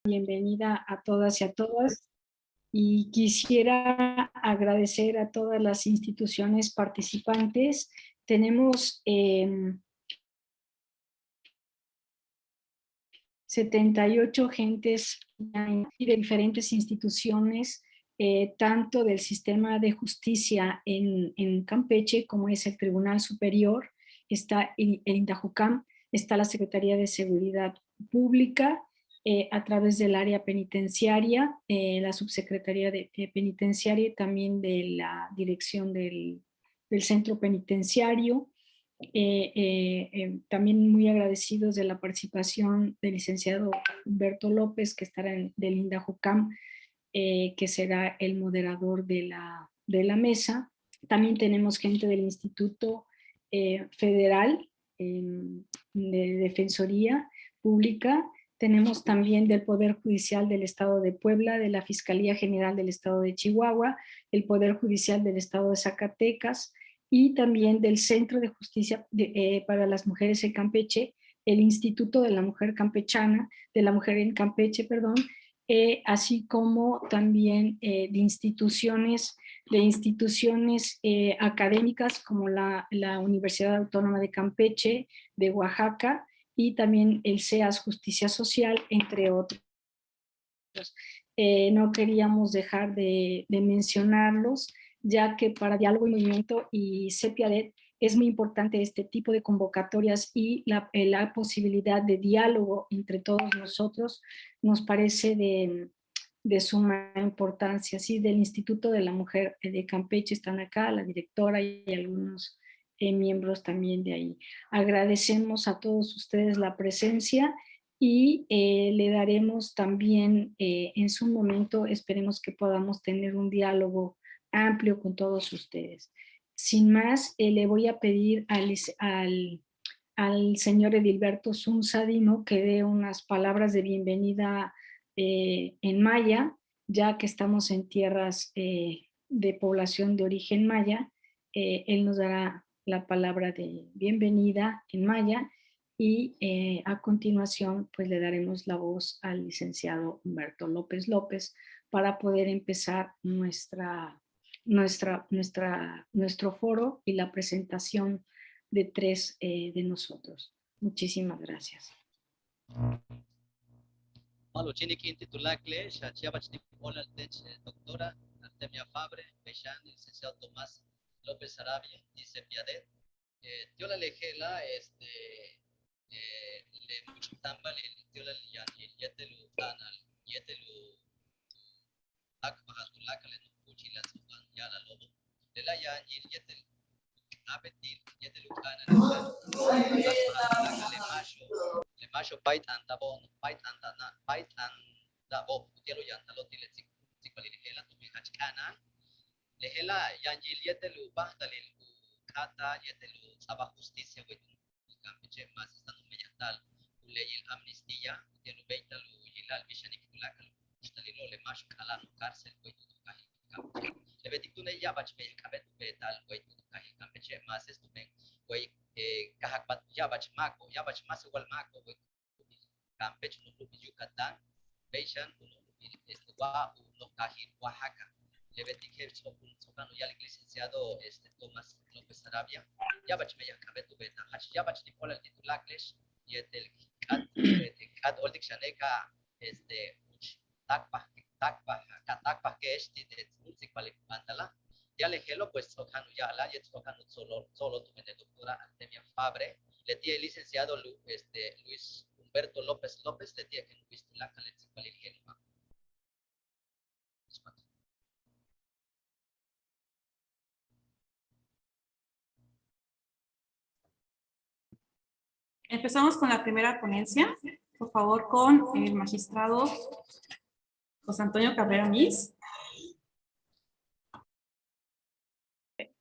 Bienvenida a todas y a todas. Y quisiera agradecer a todas las instituciones participantes. Tenemos 78 gentes de diferentes instituciones, tanto del sistema de justicia en Campeche, como es el Tribunal Superior, está el INDAJUCAM, está la Secretaría de Seguridad Pública, a través del área penitenciaria, la subsecretaría de penitenciaria y también de la dirección del centro penitenciario. También muy agradecidos de la participación del licenciado Humberto López, que estará del INDAJUCAM, que será el moderador de la mesa. También tenemos gente del Instituto Federal de Defensoría Pública. Tenemos también del Poder Judicial del Estado de Puebla, de la Fiscalía General del Estado de Chihuahua, el Poder Judicial del Estado de Zacatecas y también del Centro de Justicia para las Mujeres en Campeche, el Instituto de la Mujer Campechana, de la Mujer en Campeche, perdón, así como también de instituciones académicas como la Universidad Autónoma de Campeche, de Oaxaca, y también el CEAS Justicia Social, entre otros. No queríamos dejar de mencionarlos, ya que para Diálogo y Movimiento y CEPIADET es muy importante este tipo de convocatorias y la posibilidad de diálogo entre todos nosotros nos parece de suma importancia. Sí, del Instituto de la Mujer de Campeche están acá, la directora y algunos miembros también de ahí. Agradecemos a todos ustedes la presencia y le daremos también en su momento, esperemos que podamos tener un diálogo amplio con todos ustedes. Sin más, le voy a pedir al señor Edilberto Zunzadino que dé unas palabras de bienvenida en maya, ya que estamos en tierras de población de origen maya. Él nos dará la palabra de bienvenida en maya y a continuación pues le daremos la voz al licenciado Humberto López López para poder empezar nuestro foro y la presentación de tres de nosotros. Muchísimas gracias. Doctora Artemia Fabre, licenciado Tomás López Arabia, dice Piadet. Yo la lejela, le mucho tambal, yo la lian, yetelu anal, yetelu akbahazulaka, le no puchilas, ya la lobo, le la yan, yetel apetil, yetelu anal, le macho, bite and dabon, bite and dabo, yelo yantalo, tiletzik, zikwalilihela, tu mihachkana, lehela yanjil yetelu bahdalil kata yetelu sabah justicia wetu Campeche más estando meyatal uleyil amnistía yelu beitalu yilal bishanik kulakal ustalilo le mash kalano cárcel wetu kahi Campeche le betikune yabach bel kabet betal wetu kahi Campeche más estumen wey kahakbat yabach mas igual mako wetu Campeche no lubi Yucatán beishan uno lubi wa uno kahi Oaxaca. Le betiqué socano ya el licenciado Tomás López Arabia, ya bach me yacabe tu beta, ya bach ni pola el titulacles, y el cat oldic shaneca, takpa que de música vale pantala, ya le gelo pues socano ya la, ya socano solo tu mente doctora Artemia Fabre, le tiene el licenciado Luis Humberto López López, le tiene que no viste la caleta cual el genoma. Empezamos con la primera ponencia, por favor, con el magistrado José Antonio Cabrera Mis.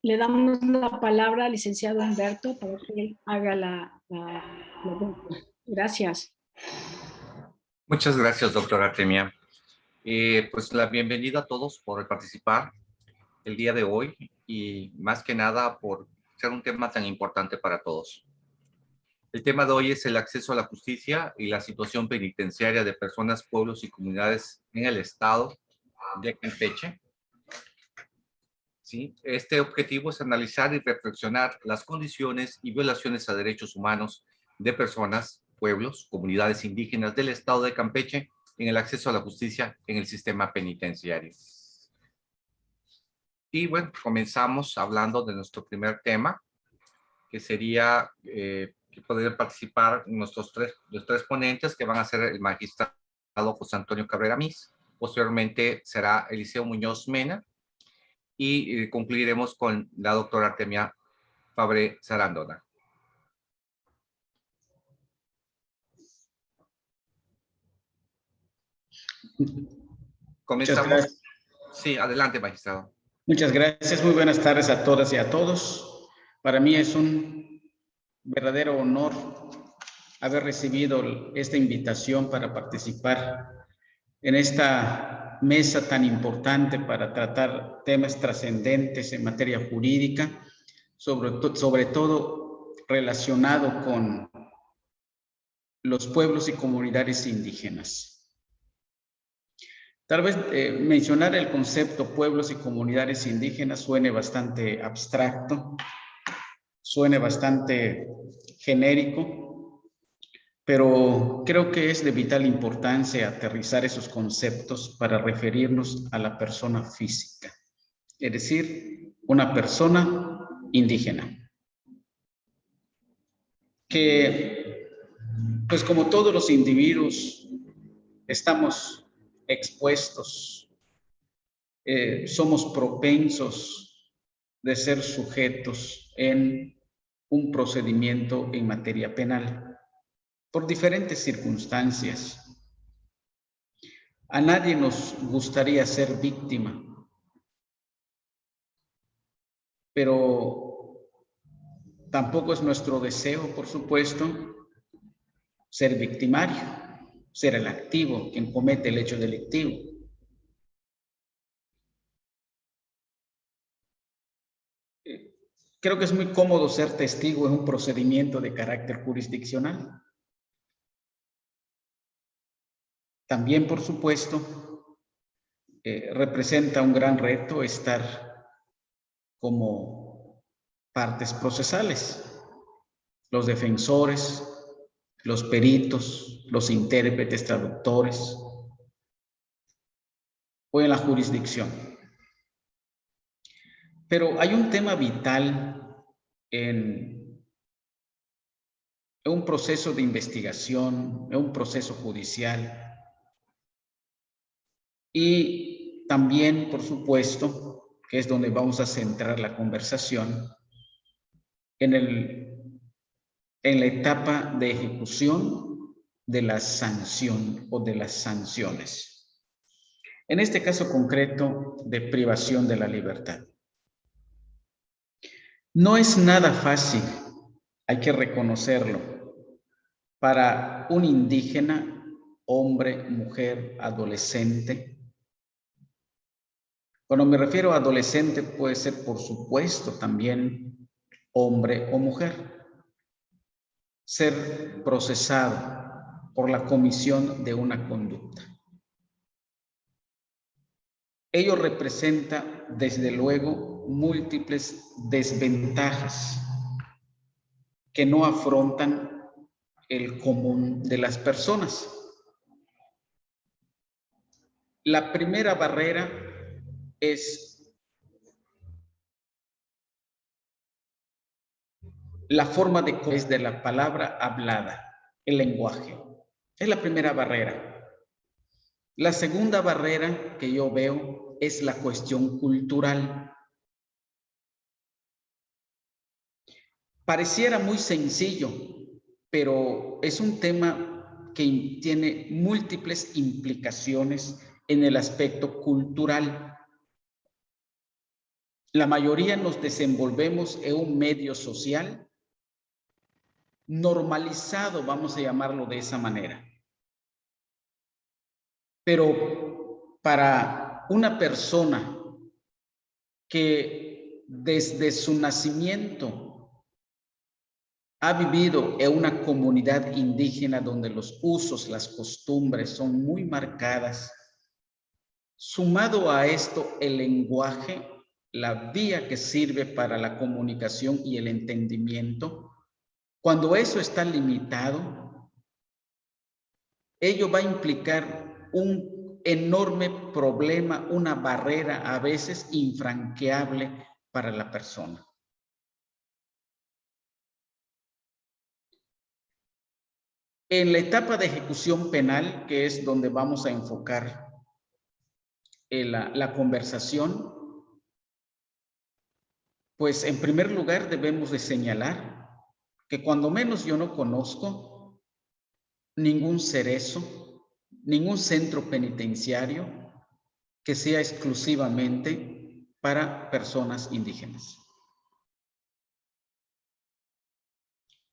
Le damos la palabra al licenciado Humberto para que él haga la Gracias. Muchas gracias, doctora Artemia. Pues la bienvenida a todos por participar el día de hoy y más que nada por ser un tema tan importante para todos. El tema de hoy es el acceso a la justicia y la situación penitenciaria de personas, pueblos y comunidades en el estado de Campeche. ¿Sí? Este objetivo es analizar y reflexionar las condiciones y violaciones a derechos humanos de personas, pueblos, comunidades indígenas del estado de Campeche en el acceso a la justicia en el sistema penitenciario. Y bueno, comenzamos hablando de nuestro primer tema, que sería que podrían participar los tres ponentes, que van a ser el magistrado José Antonio Cabrera Mís, posteriormente será Eliseo Muñoz Mena, y concluiremos con la doctora Artemia Fabre Sarandona. Comenzamos. Sí, adelante, magistrado. Muchas gracias. Muy buenas tardes a todas y a todos. Para mí es un verdadero honor haber recibido esta invitación para participar en esta mesa tan importante para tratar temas trascendentes en materia jurídica, sobre todo relacionado con los pueblos y comunidades indígenas. Tal vez mencionar el concepto pueblos y comunidades indígenas suene bastante abstracto, suene bastante genérico, pero creo que es de vital importancia aterrizar esos conceptos para referirnos a la persona física, es decir, una persona indígena, que, pues como todos los individuos, estamos expuestos, somos propensos de ser sujetos en un procedimiento en materia penal por diferentes circunstancias. A nadie nos gustaría ser víctima, pero tampoco es nuestro deseo, por supuesto, ser victimario, ser el activo, quien comete el hecho delictivo. Creo que es muy cómodo ser testigo en un procedimiento de carácter jurisdiccional. También, por supuesto, representa un gran reto estar como partes procesales, los defensores, los peritos, los intérpretes, traductores, o en la jurisdicción. Pero hay un tema vital en un proceso de investigación, en un proceso judicial, y también, por supuesto, que es donde vamos a centrar la conversación, en la etapa de ejecución de la sanción o de las sanciones. En este caso concreto, de privación de la libertad. No es nada fácil, hay que reconocerlo, para un indígena, hombre, mujer, adolescente. Cuando me refiero a adolescente, puede ser, por supuesto, también hombre o mujer, ser procesado por la comisión de una conducta. Ello representa, desde luego, múltiples desventajas que no afrontan el común de las personas. La primera barrera es la forma de la palabra hablada, el lenguaje. Es la primera barrera. La segunda barrera que yo veo es la cuestión cultural. Pareciera muy sencillo, pero es un tema que tiene múltiples implicaciones en el aspecto cultural. La mayoría nos desenvolvemos en un medio social normalizado, vamos a llamarlo de esa manera. Pero para una persona que desde su nacimiento ha vivido en una comunidad indígena donde los usos, las costumbres son muy marcadas, sumado a esto el lenguaje, la vía que sirve para la comunicación y el entendimiento, cuando eso está limitado, ello va a implicar un enorme problema, una barrera a veces infranqueable para la persona. En la etapa de ejecución penal, que es donde vamos a enfocar la conversación, pues en primer lugar debemos de señalar que cuando menos yo no conozco ningún cerezo, ningún centro penitenciario que sea exclusivamente para personas indígenas.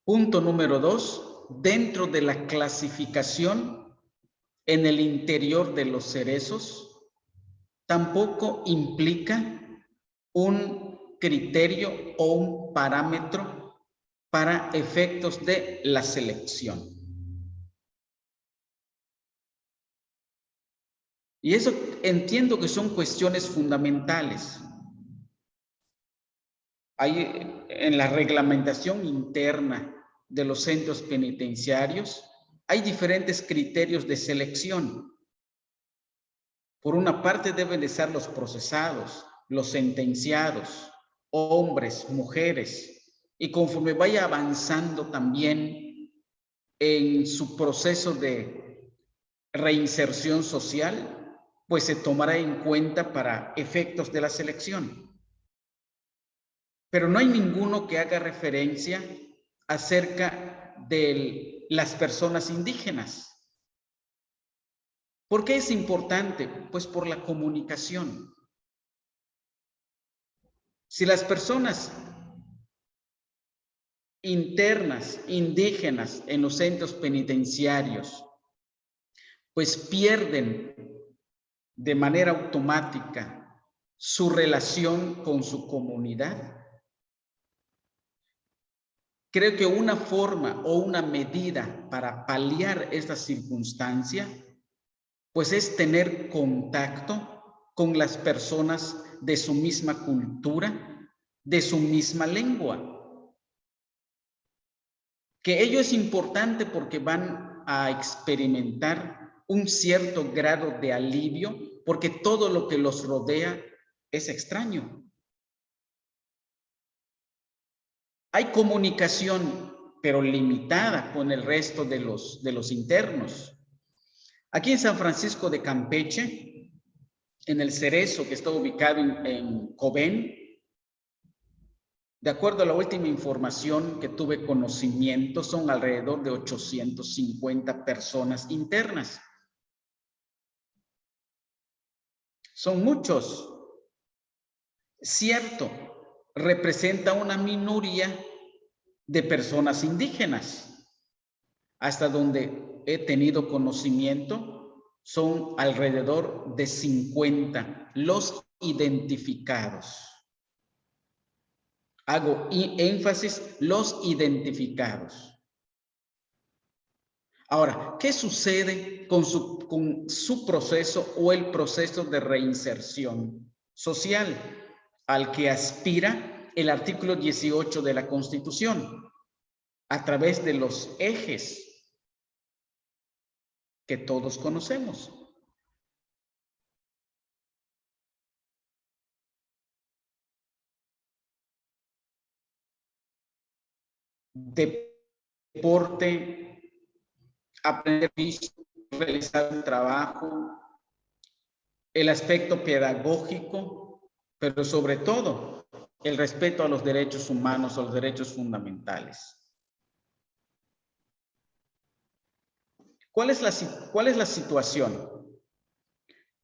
Punto número 2, dentro de la clasificación en el interior de los cerezos, tampoco implica un criterio o un parámetro para efectos de la selección. Y eso entiendo que son cuestiones fundamentales. Hay en la reglamentación interna de los centros penitenciarios, hay diferentes criterios de selección. Por una parte deben de ser los procesados, los sentenciados, hombres, mujeres, y conforme vaya avanzando también en su proceso de reinserción social, pues se tomará en cuenta para efectos de la selección. Pero no hay ninguno que haga referencia acerca de las personas indígenas. ¿Por qué es importante? Pues por la comunicación. Si las personas internas, indígenas en los centros penitenciarios, pues pierden de manera automática su relación con su comunidad, creo que una forma o una medida para paliar esta circunstancia, pues es tener contacto con las personas de su misma cultura, de su misma lengua. Que ello es importante porque van a experimentar un cierto grado de alivio, porque todo lo que los rodea es extraño. Hay comunicación, pero limitada con el resto de los internos. Aquí en San Francisco de Campeche, en el Cerezo, que está ubicado en Cobén, de acuerdo a la última información que tuve conocimiento, son alrededor de 850 personas internas. Son muchos. Cierto, representa una minoría de personas indígenas. Hasta donde he tenido conocimiento, son alrededor de 50 los identificados. Hago énfasis, los identificados. Ahora, ¿qué sucede con su proceso o el proceso de reinserción social al que aspira el artículo 18 de la Constitución a través de los ejes que todos conocemos? Deporte, aprender, realizar un trabajo, el aspecto pedagógico, pero sobre todo el respeto a los derechos humanos, a los derechos fundamentales. ¿Cuál es la situación?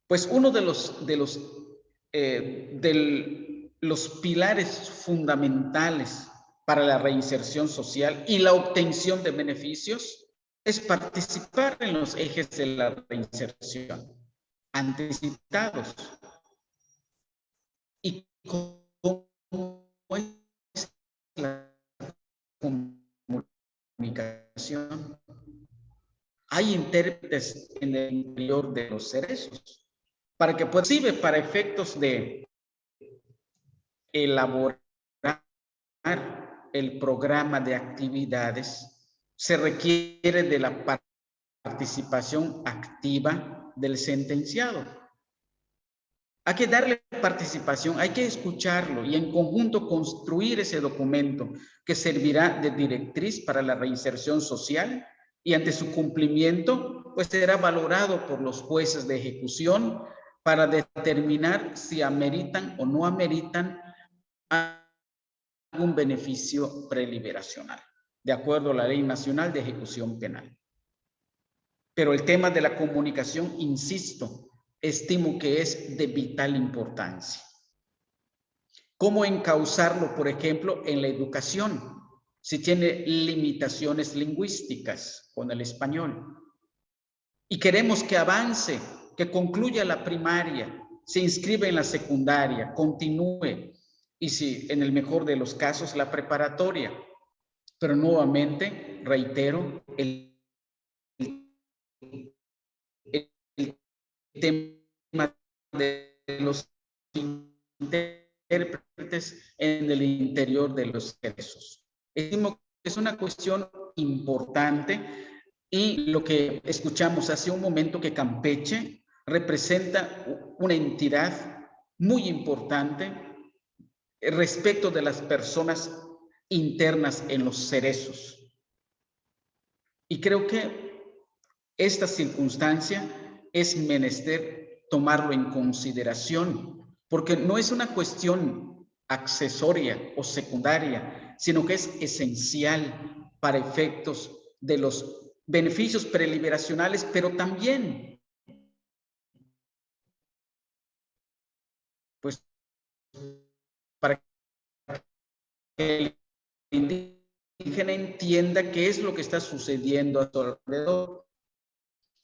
Pues uno de los pilares fundamentales para la reinserción social y la obtención de beneficios es participar en los ejes de la reinserción antecitados. ¿Y cómo es la comunicación? comunicación. Hay intérpretes en el interior de los cerezos para que pueda, para efectos de elaborar el programa de actividades, se requiere de la participación activa del sentenciado. Hay que darle participación, hay que escucharlo y en conjunto construir ese documento que servirá de directriz para la reinserción social y ante su cumplimiento, pues será valorado por los jueces de ejecución para determinar si ameritan o no ameritan algún beneficio preliberacional, de acuerdo a la Ley Nacional de Ejecución Penal. Pero el tema de la comunicación, insisto, estimo que es de vital importancia. ¿Cómo encauzarlo, por ejemplo, en la educación? Si tiene limitaciones lingüísticas con el español. Y queremos que avance, que concluya la primaria, se inscribe en la secundaria, continúe, y si en el mejor de los casos, la preparatoria. Pero nuevamente, reitero, el tema de los intérpretes en el interior de los cerezos. Estimo que es una cuestión importante y lo que escuchamos hace un momento, que Campeche representa una entidad muy importante respecto de las personas internas en los cerezos. Y creo que esta circunstancia es menester tomarlo en consideración, porque no es una cuestión accesoria o secundaria, sino que es esencial para efectos de los beneficios preliberacionales, pero también, pues, para que el indígena entienda qué es lo que está sucediendo a su alrededor.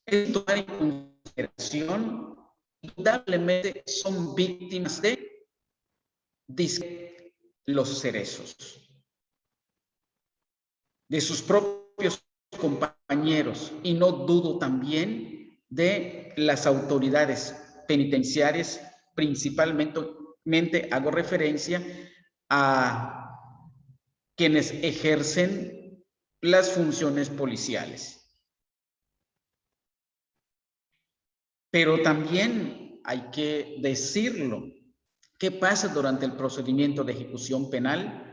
Es tomar en consideración, indudablemente son víctimas de los cerezos, de sus propios compañeros, y no dudo también de las autoridades penitenciarias, principalmente hago referencia a quienes ejercen las funciones policiales. Pero también hay que decirlo, ¿qué pasa durante el procedimiento de ejecución penal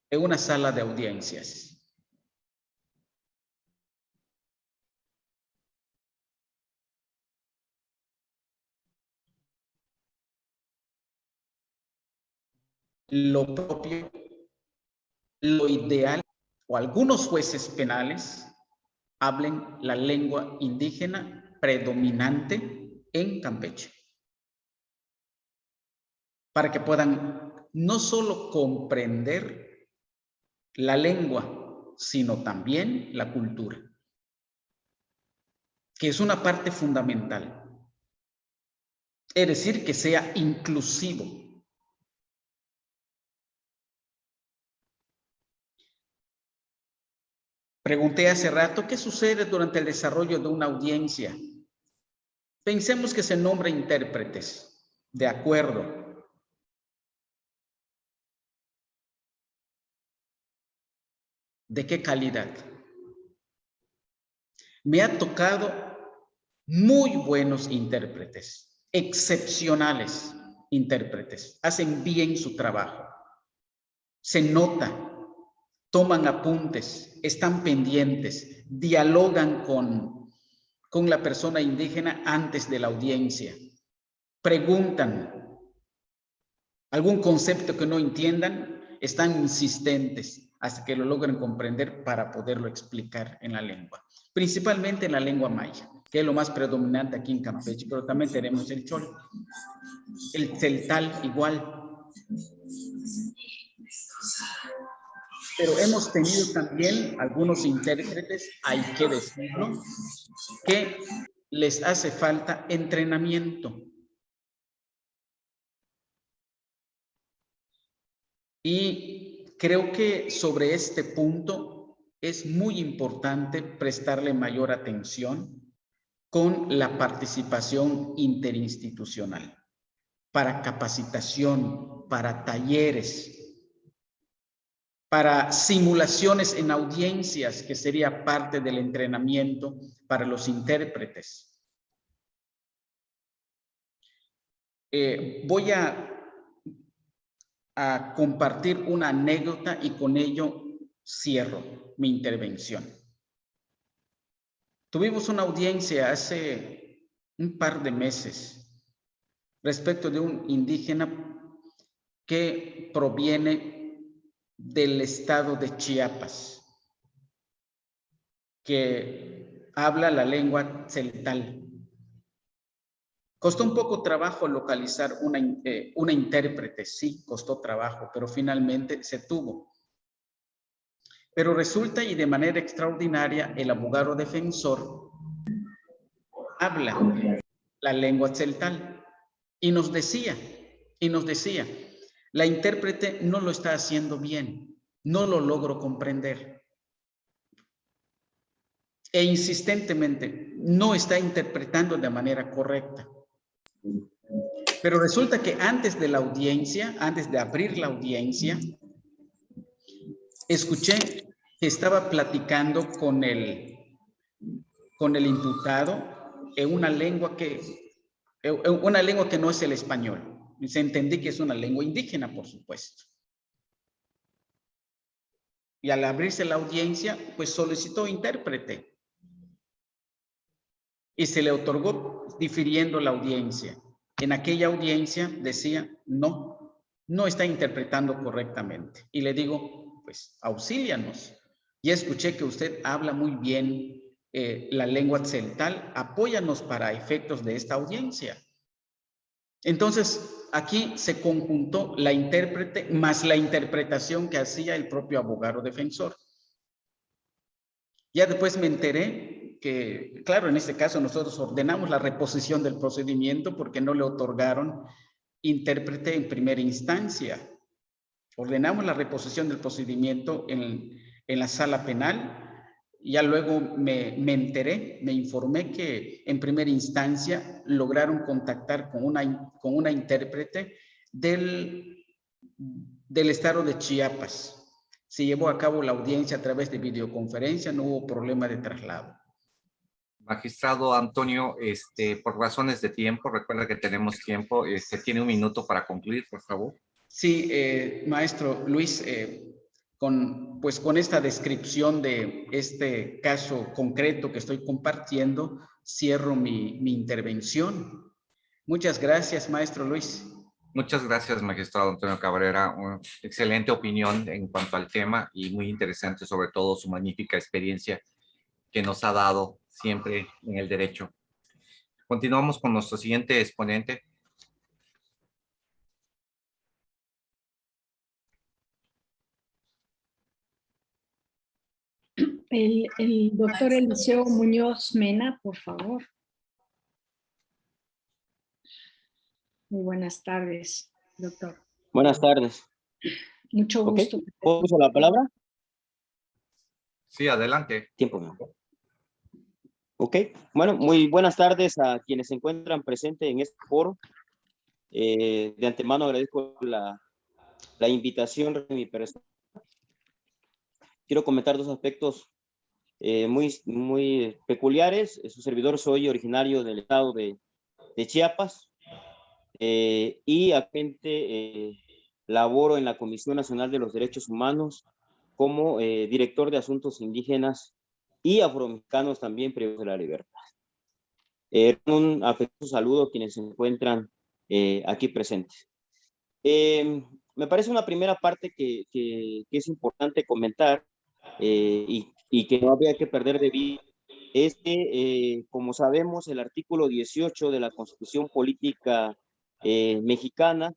en una sala de audiencias? Lo propio, lo ideal, o algunos jueces penales hablen la lengua indígena predominante en Campeche, para que puedan no solo comprender la lengua, sino también la cultura, que es una parte fundamental. Es decir, que sea inclusivo. Pregunté hace rato, ¿qué sucede durante el desarrollo de una audiencia? Pensemos que se nombra intérpretes, de acuerdo. ¿De qué calidad? Me ha tocado muy buenos intérpretes, excepcionales intérpretes, hacen bien su trabajo, se nota, toman apuntes, están pendientes, dialogan con la persona indígena antes de la audiencia, preguntan algún concepto que no entiendan, están insistentes hasta que lo logren comprender para poderlo explicar en la lengua, principalmente en la lengua maya, que es lo más predominante aquí en Campeche, pero también tenemos el chol, el celtal igual. Pero hemos tenido también algunos intérpretes, hay que decirlo, que les hace falta entrenamiento. Y creo que sobre este punto es muy importante prestarle mayor atención con la participación interinstitucional, para capacitación, para talleres, para simulaciones en audiencias, que sería parte del entrenamiento para los intérpretes. Voy a compartir una anécdota y con ello cierro mi intervención. Tuvimos una audiencia hace un par de meses respecto de un indígena que proviene del estado de Chiapas, que habla la lengua tzeltal. Costó un poco trabajo localizar una intérprete, sí, costó trabajo, pero finalmente se tuvo. Pero resulta, y de manera extraordinaria, el abogado defensor habla la lengua tzeltal y nos decía, la intérprete no lo está haciendo bien, no lo logro comprender. E insistentemente no está interpretando de manera correcta. Pero resulta que antes de la audiencia, antes de abrir la audiencia, escuché que estaba platicando con el imputado en una lengua que no es el español. Y se entendí que es una lengua indígena, por supuesto. Y al abrirse la audiencia, pues solicitó intérprete. Y se le otorgó difiriendo la audiencia. En aquella audiencia decía, no está interpretando correctamente. Y le digo, pues auxílianos. Ya escuché que usted habla muy bien la lengua tzeltal, apóyanos para efectos de esta audiencia. Entonces, aquí se conjuntó la intérprete más la interpretación que hacía el propio abogado defensor. Ya después me enteré que, claro, en este caso nosotros ordenamos la reposición del procedimiento porque no le otorgaron intérprete en primera instancia. Ordenamos la reposición del procedimiento en la sala penal. Ya luego me enteré, me informé que en primera instancia lograron contactar con una intérprete del estado de Chiapas. Se llevó a cabo la audiencia a través de videoconferencia, no hubo problema de traslado. Magistrado Antonio, por razones de tiempo, recuerda que tenemos tiempo, tiene un minuto para concluir, por favor. Sí, maestro Luis, con esta descripción de este caso concreto que estoy compartiendo, cierro mi intervención. Muchas gracias, maestro Luis. Muchas gracias, magistrado Antonio Cabrera. Una excelente opinión en cuanto al tema y muy interesante, sobre todo su magnífica experiencia que nos ha dado siempre en el derecho. Continuamos con nuestro siguiente exponente. El doctor Eliseo Muñoz Mena, por favor. Muy buenas tardes, doctor. Buenas tardes. Mucho gusto. Okay. ¿Puedo usar la palabra? Sí, adelante. Tiempo, ¿no? Ok. Bueno, muy buenas tardes a quienes se encuentran presentes en este foro. De antemano agradezco la invitación de mi persona. Quiero comentar dos aspectos muy peculiares. Su servidor, soy originario del estado de Chiapas y actualmente laboro en la Comisión Nacional de los Derechos Humanos como director de asuntos indígenas y afromexicanos también privados de la libertad. Un afectuoso saludo a quienes se encuentran aquí presentes. Me parece una primera parte que es importante comentar y que no había que perder de vista, es que, como sabemos, el artículo 18 de la Constitución Política Mexicana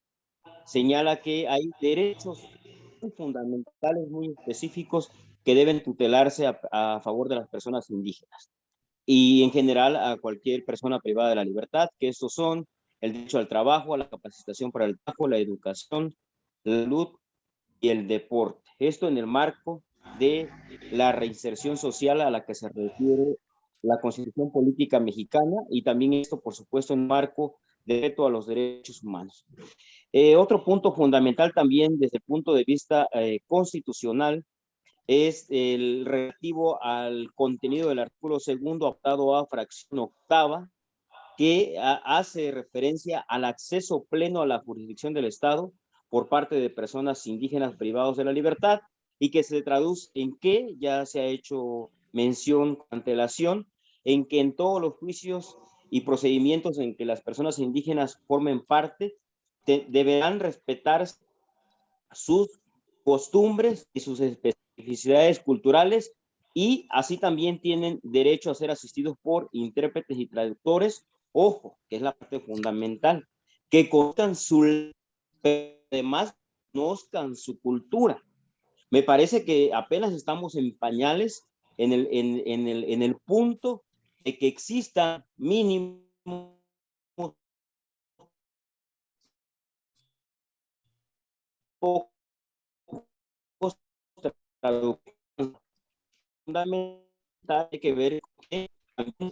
señala que hay derechos fundamentales muy específicos que deben tutelarse a favor de las personas indígenas y en general a cualquier persona privada de la libertad, que estos son el derecho al trabajo, a la capacitación para el trabajo, la educación, la salud, y el deporte. Esto en el marco de la reinserción social a la que se refiere la Constitución Política Mexicana, y también esto, por supuesto, en el marco de respeto a los derechos humanos. Otro punto fundamental también desde el punto de vista constitucional es el relativo al contenido del artículo 2º, octavo A, fracción octava, que hace referencia al acceso pleno a la jurisdicción del Estado por parte de personas indígenas privados de la libertad, y que se traduce en que, ya se ha hecho mención con antelación, en que en todos los juicios y procedimientos en que las personas indígenas formen parte, deberán respetar sus costumbres y sus especificidades culturales, y así también tienen derecho a ser asistidos por intérpretes y traductores, ojo, que es la parte fundamental, que conozcan su, pero además conozcan su cultura. Me parece que apenas estamos en pañales en el punto de que exista mínimo pocos traductores. Fundamental que ver que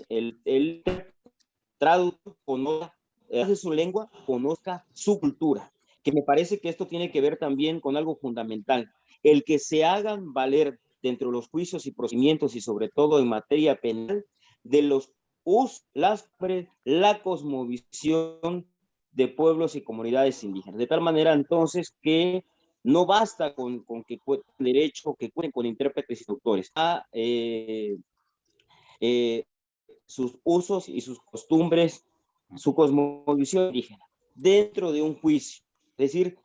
el traductor conozca de su lengua, conozca su cultura, que me parece que esto tiene que ver también con algo fundamental, el que se hagan valer dentro de los juicios y procedimientos, y sobre todo en materia penal, de los usos, la cosmovisión de pueblos y comunidades indígenas, de tal manera entonces que no basta con que cuenten derecho, que cuenten con intérpretes y traductores, sus usos y sus costumbres, su cosmovisión indígena, dentro de un juicio. Es decir,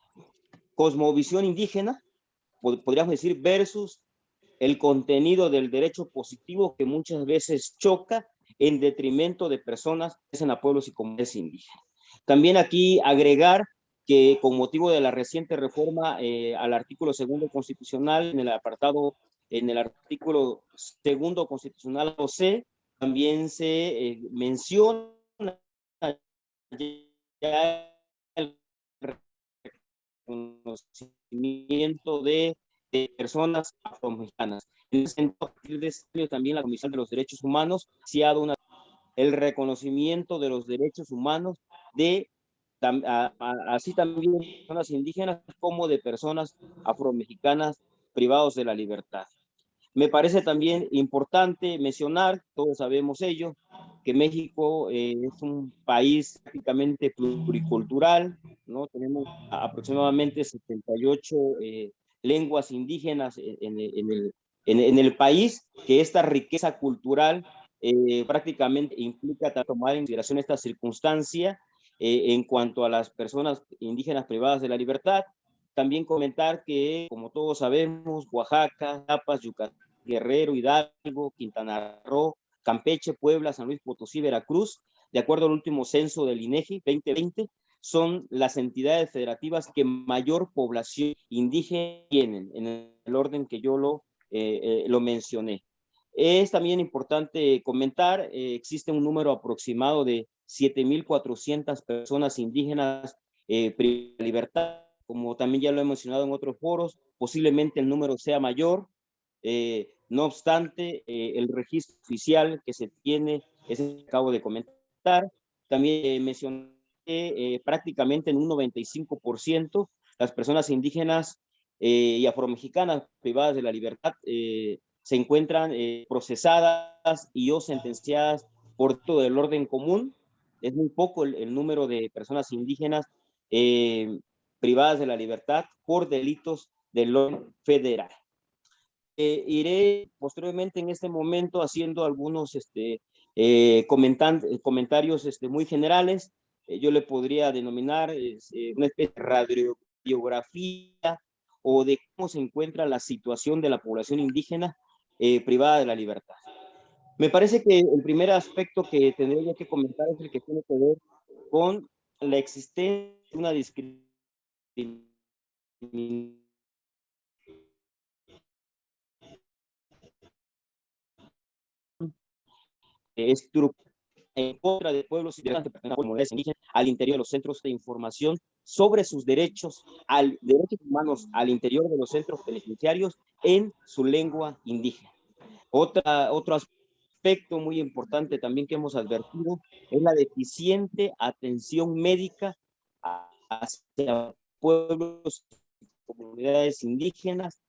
cosmovisión indígena, podríamos decir, versus el contenido del derecho positivo, que muchas veces choca en detrimento de personas que pertenecen a pueblos y comunidades indígenas. También aquí agregar que con motivo de la reciente reforma al artículo 2º constitucional, en el artículo 2º constitucional C, también se menciona ya el reconocimiento de personas afromexicanas. En ese sentido, a partir de este año, también la Comisión de los Derechos Humanos se ha dado el reconocimiento de los derechos humanos de así también de personas indígenas como de personas afromexicanas privados de la libertad. Me parece también importante mencionar, todos sabemos ello, que México es un país prácticamente pluricultural, ¿no? Tenemos aproximadamente 78 lenguas indígenas en el país, que esta riqueza cultural prácticamente implica tomar en consideración esta circunstancia en cuanto a las personas indígenas privadas de la libertad. También comentar que, como todos sabemos, Oaxaca, Chiapas, Yucatán, Guerrero, Hidalgo, Quintana Roo, Campeche, Puebla, San Luis Potosí, Veracruz, de acuerdo al último censo del INEGI 2020, son las entidades federativas que mayor población indígena tienen, en el orden que yo lo mencioné. Es también importante comentar, existe un número aproximado de 7,400 personas indígenas privadas de libertad, como también ya lo he mencionado en otros foros, posiblemente el número sea mayor. No obstante, el registro oficial que se tiene es el que acabo de comentar. También mencioné que prácticamente en un 95% las personas indígenas y afromexicanas privadas de la libertad se encuentran procesadas y o sentenciadas por todo el orden común. Es muy poco el número de personas indígenas privadas de la libertad por delitos del orden federal. Iré posteriormente en este momento haciendo algunos comentarios muy generales. Yo le podría denominar una especie de radiografía o de cómo se encuentra la situación de la población indígena privada de la libertad. Me parece que el primer aspecto que tendría que comentar es el que tiene que ver con la existencia de una discriminación estructural en contra de pueblos y de comunidades indígenas al interior de los centros de información sobre sus derechos humanos al interior de los centros penitenciarios en su lengua indígena. Otro aspecto muy importante también que hemos advertido es la deficiente atención médica hacia pueblos y comunidades indígenas,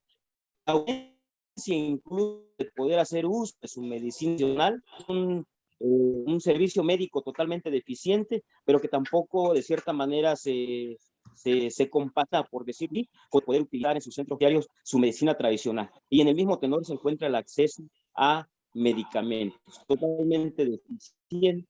incluso de poder hacer uso de su medicina nacional, un servicio médico totalmente deficiente, pero que tampoco de cierta manera se compata, por decirlo, con poder utilizar en sus centros diarios su medicina tradicional. Y en el mismo tenor se encuentra el acceso a medicamentos totalmente deficiente.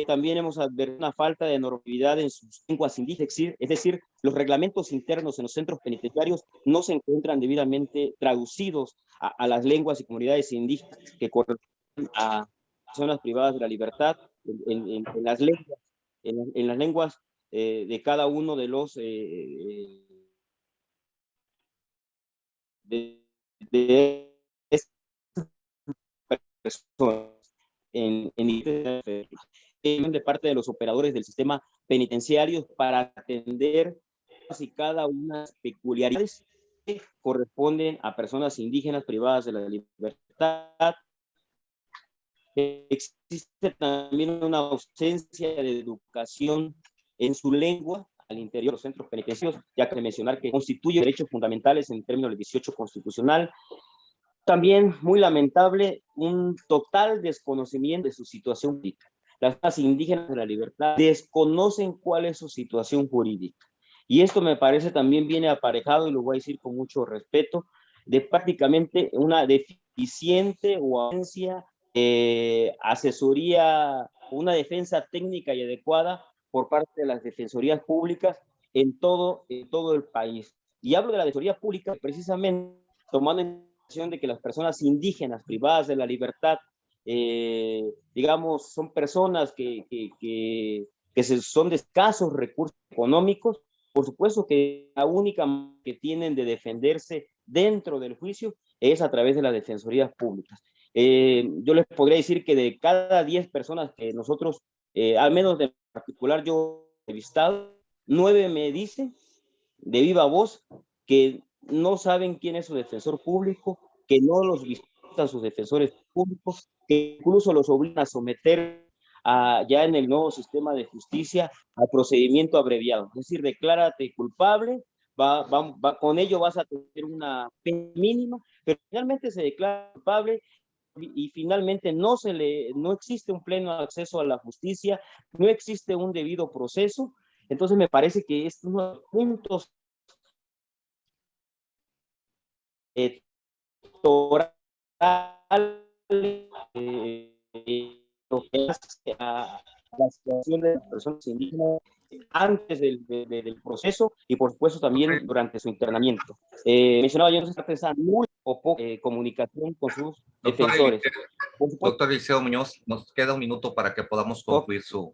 También hemos advertido una falta de normatividad en sus lenguas indígenas, es decir, los reglamentos internos en los centros penitenciarios no se encuentran debidamente traducidos a las lenguas y comunidades indígenas que corresponden a personas privadas de la libertad en las lenguas, en las lenguas de cada uno de los de personas de parte de los operadores del sistema penitenciario para atender y cada una de las peculiaridades que corresponden a personas indígenas privadas de la libertad. Existe también una ausencia de educación en su lengua al interior de los centros penitenciarios, ya que mencionar que constituye derechos fundamentales en términos del 18 constitucional. También, muy lamentable, un total desconocimiento de su situación jurídica. Las personas indígenas de la libertad desconocen cuál es su situación jurídica. Y esto me parece también viene aparejado, y lo voy a decir con mucho respeto, de prácticamente una deficiente o ausencia asesoría, una defensa técnica y adecuada por parte de las defensorías públicas en todo el país. Y hablo de la defensoría pública precisamente tomando en cuenta de que las personas indígenas privadas de la libertad, digamos, son personas que son de escasos recursos económicos. Por supuesto que la única que tienen de defenderse dentro del juicio es a través de las defensorías públicas. Yo les podría decir que de cada 10 personas que nosotros, al menos de particular yo he entrevistado, 9 me dicen de viva voz que no saben quién es su defensor público, que no los visitan sus defensores públicos, que incluso los obligan a someter ya en el nuevo sistema de justicia al procedimiento abreviado. Es decir, declárate culpable, con ello vas a tener una pena mínima, pero finalmente se declara culpable y finalmente no existe un pleno acceso a la justicia, no existe un debido proceso. Entonces me parece que estos son los puntos lo que hace a la situación de las personas indígenas antes del proceso y por supuesto también durante su internamiento. Mencionaba yo, no se está pensando muy o poco comunicación con sus defensores. Doctor Eliseo Muñoz, nos queda un minuto para que podamos concluir su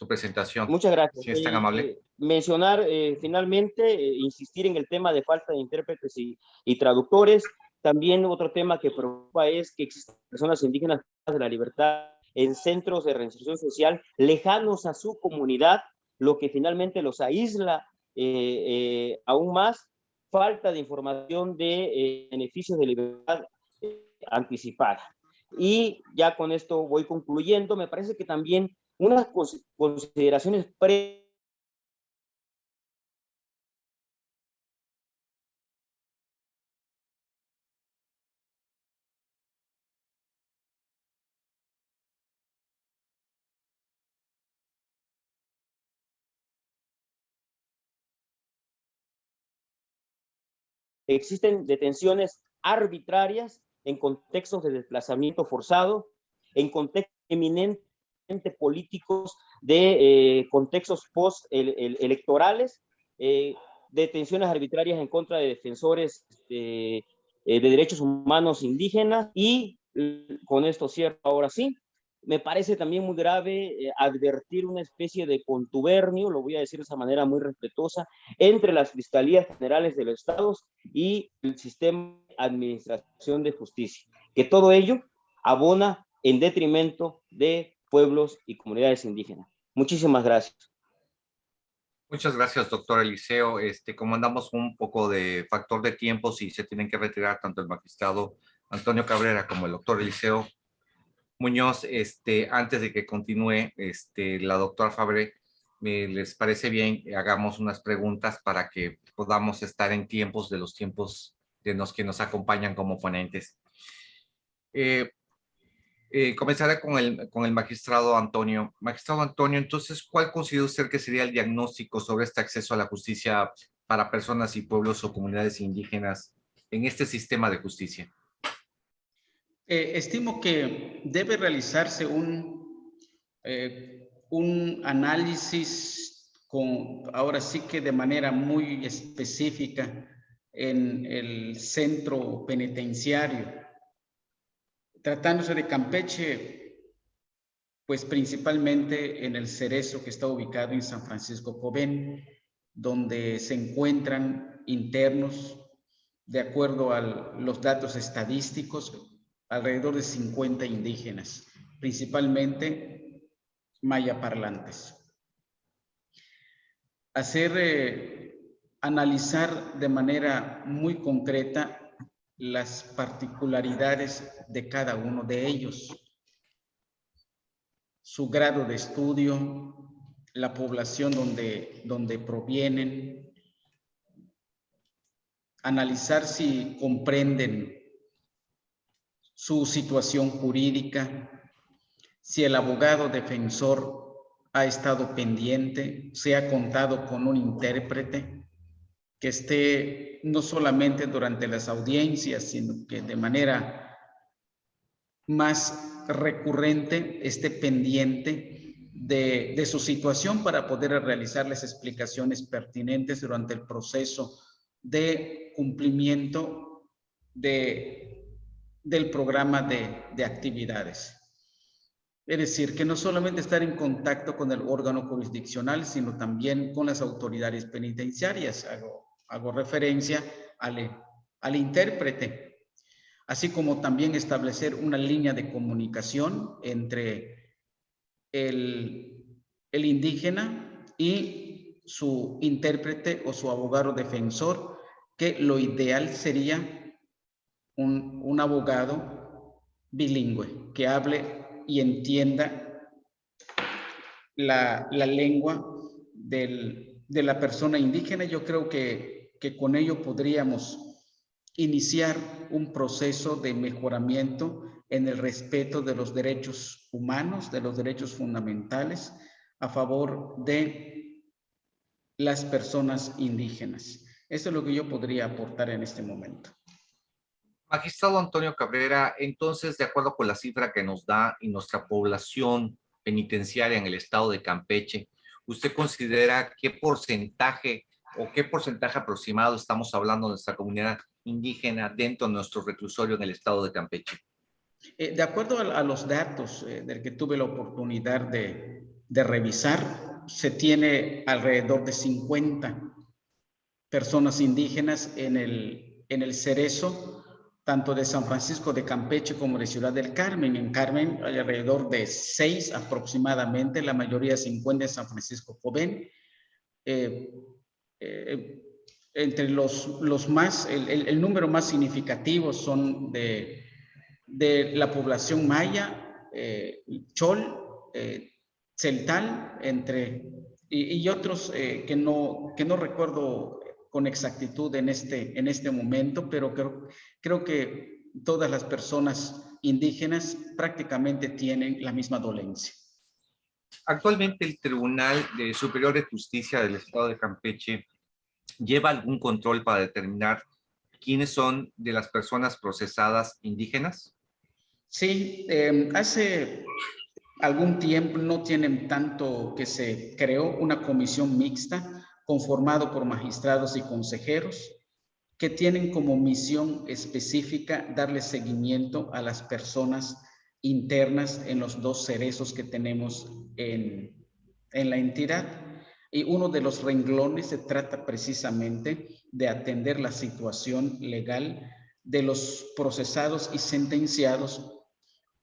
presentación. Muchas gracias. Si es tan amable. Mencionar finalmente, insistir en el tema de falta de intérpretes y traductores. También otro tema que preocupa es que existen personas indígenas de la libertad en centros de reinserción social lejanos a su comunidad, lo que finalmente los aísla aún más. Falta de información de beneficios de libertad anticipada. Y ya con esto voy concluyendo. Me parece que también unas consideraciones existen detenciones arbitrarias en contextos de desplazamiento forzado, en contextos eminentemente políticos de contextos post-electorales, detenciones arbitrarias en contra de defensores de derechos humanos indígenas y con esto cierro ahora sí. Me parece también muy grave advertir una especie de contubernio, lo voy a decir de esa manera muy respetuosa, entre las fiscalías generales de los estados y el sistema de administración de justicia, que todo ello abona en detrimento de pueblos y comunidades indígenas. Muchísimas gracias. Muchas gracias, doctor Eliseo. Como andamos un poco de factor de tiempo, si se tienen que retirar tanto el magistrado Antonio Cabrera como el doctor Eliseo Muñoz, antes de que continúe la doctora Fabre, ¿les parece bien? Hagamos unas preguntas para que podamos estar en tiempos de los tiempos de los que nos acompañan como ponentes. Comenzaré con el magistrado Antonio. Magistrado Antonio, entonces, ¿cuál considera usted que sería el diagnóstico sobre este acceso a la justicia para personas y pueblos o comunidades indígenas en este sistema de justicia? Estimo que debe realizarse un análisis ahora sí que de manera muy específica en el centro penitenciario. Tratándose de Campeche, pues principalmente en el Cerezo, que está ubicado en San Francisco Cobén, donde se encuentran internos, de acuerdo a los datos estadísticos, alrededor de 50 indígenas, principalmente mayaparlantes. Analizar de manera muy concreta las particularidades de cada uno de ellos, su grado de estudio, la población donde provienen, analizar si comprenden su situación jurídica, si el abogado defensor ha estado pendiente, si ha contado con un intérprete que esté no solamente durante las audiencias, sino que de manera más recurrente esté pendiente de su situación para poder realizarles explicaciones pertinentes durante el proceso de cumplimiento del programa de actividades. Es decir, que no solamente estar en contacto con el órgano jurisdiccional, sino también con las autoridades penitenciarias. Hago referencia al intérprete, así como también establecer una línea de comunicación entre el indígena y su intérprete o su abogado defensor, que lo ideal sería un abogado bilingüe que hable y entienda la lengua de la persona indígena. Yo creo que con ello podríamos iniciar un proceso de mejoramiento en el respeto de los derechos humanos, de los derechos fundamentales a favor de las personas indígenas. Eso es lo que yo podría aportar en este momento. Magistrado Antonio Cabrera, entonces, de acuerdo con la cifra que nos da y nuestra población penitenciaria en el estado de Campeche, ¿usted considera qué porcentaje aproximado estamos hablando de nuestra comunidad indígena dentro de nuestro reclusorio en el estado de Campeche? De acuerdo a los datos del que tuve la oportunidad de revisar, se tiene alrededor de 50 personas indígenas en el Cerezo, tanto de San Francisco de Campeche como de Ciudad del Carmen. En Carmen hay alrededor de 6 aproximadamente, la mayoría se encuentra en San Francisco Cobén. Entre los más, el número más significativo son de la población maya, chol, celtal, y otros que no recuerdo con exactitud en este momento, pero creo que todas las personas indígenas prácticamente tienen la misma dolencia. Actualmente el Tribunal Superior de Justicia del Estado de Campeche lleva algún control para determinar quiénes son de las personas procesadas indígenas. Sí, hace algún tiempo, no tienen tanto, que se creó una comisión mixta conformado por magistrados y consejeros que tienen como misión específica darle seguimiento a las personas internas en los 2 cerezos que tenemos en la entidad. Y uno de los renglones se trata precisamente de atender la situación legal de los procesados y sentenciados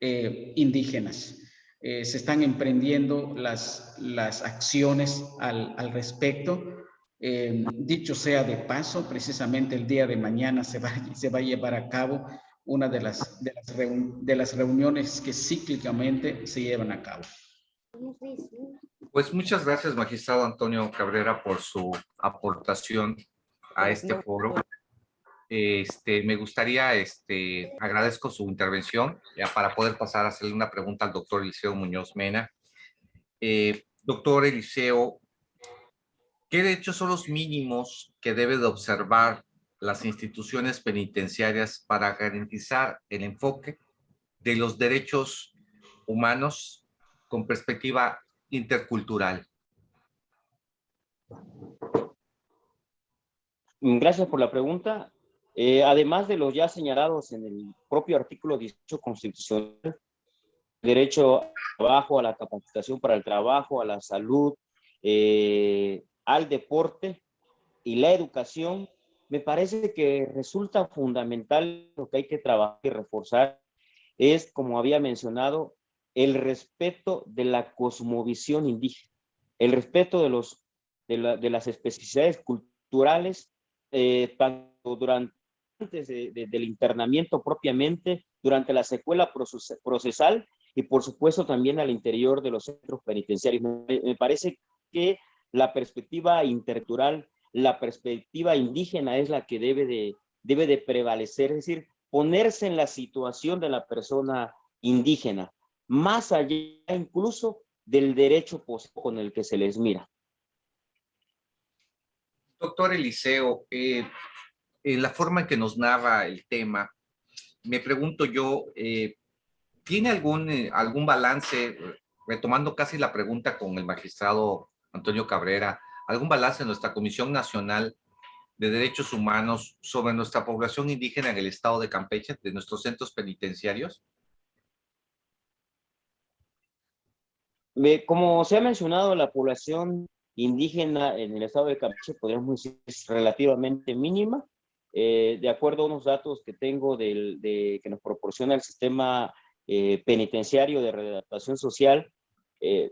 indígenas. Se están emprendiendo las acciones al respecto. Dicho sea de paso, precisamente el día de mañana se va a llevar a cabo una de las reuniones que cíclicamente se llevan a cabo. Pues muchas gracias, magistrado Antonio Cabrera, por su aportación a este foro. Me gustaría, agradezco su intervención, ya para poder pasar a hacerle una pregunta al doctor Eliseo Muñoz Mena. Doctor Eliseo, ¿qué derechos son los mínimos que debe de observar las instituciones penitenciarias para garantizar el enfoque de los derechos humanos con perspectiva intercultural? Gracias por la pregunta. Además de los ya señalados en el propio artículo 18 constitucional, derecho al trabajo, a la capacitación para el trabajo, a la salud, al deporte y la educación, me parece que resulta fundamental lo que hay que trabajar y reforzar es, como había mencionado, el respeto de la cosmovisión indígena, el respeto de las especificidades culturales, tanto antes del internamiento propiamente, durante la secuela procesal y por supuesto también al interior de los centros penitenciarios. Me parece que la perspectiva intercultural, la perspectiva indígena es la que debe de prevalecer, es decir, ponerse en la situación de la persona indígena, más allá incluso del derecho con el que se les mira. Doctor Eliseo, en la forma en que nos narra el tema, me pregunto yo, ¿tiene algún balance, retomando casi la pregunta con el magistrado Antonio Cabrera, algún balance en nuestra Comisión Nacional de Derechos Humanos sobre nuestra población indígena en el estado de Campeche, de nuestros centros penitenciarios? Como se ha mencionado, la población indígena en el estado de Campeche, podríamos decir, es relativamente mínima. De acuerdo a unos datos que tengo que nos proporciona el sistema penitenciario de readaptación social,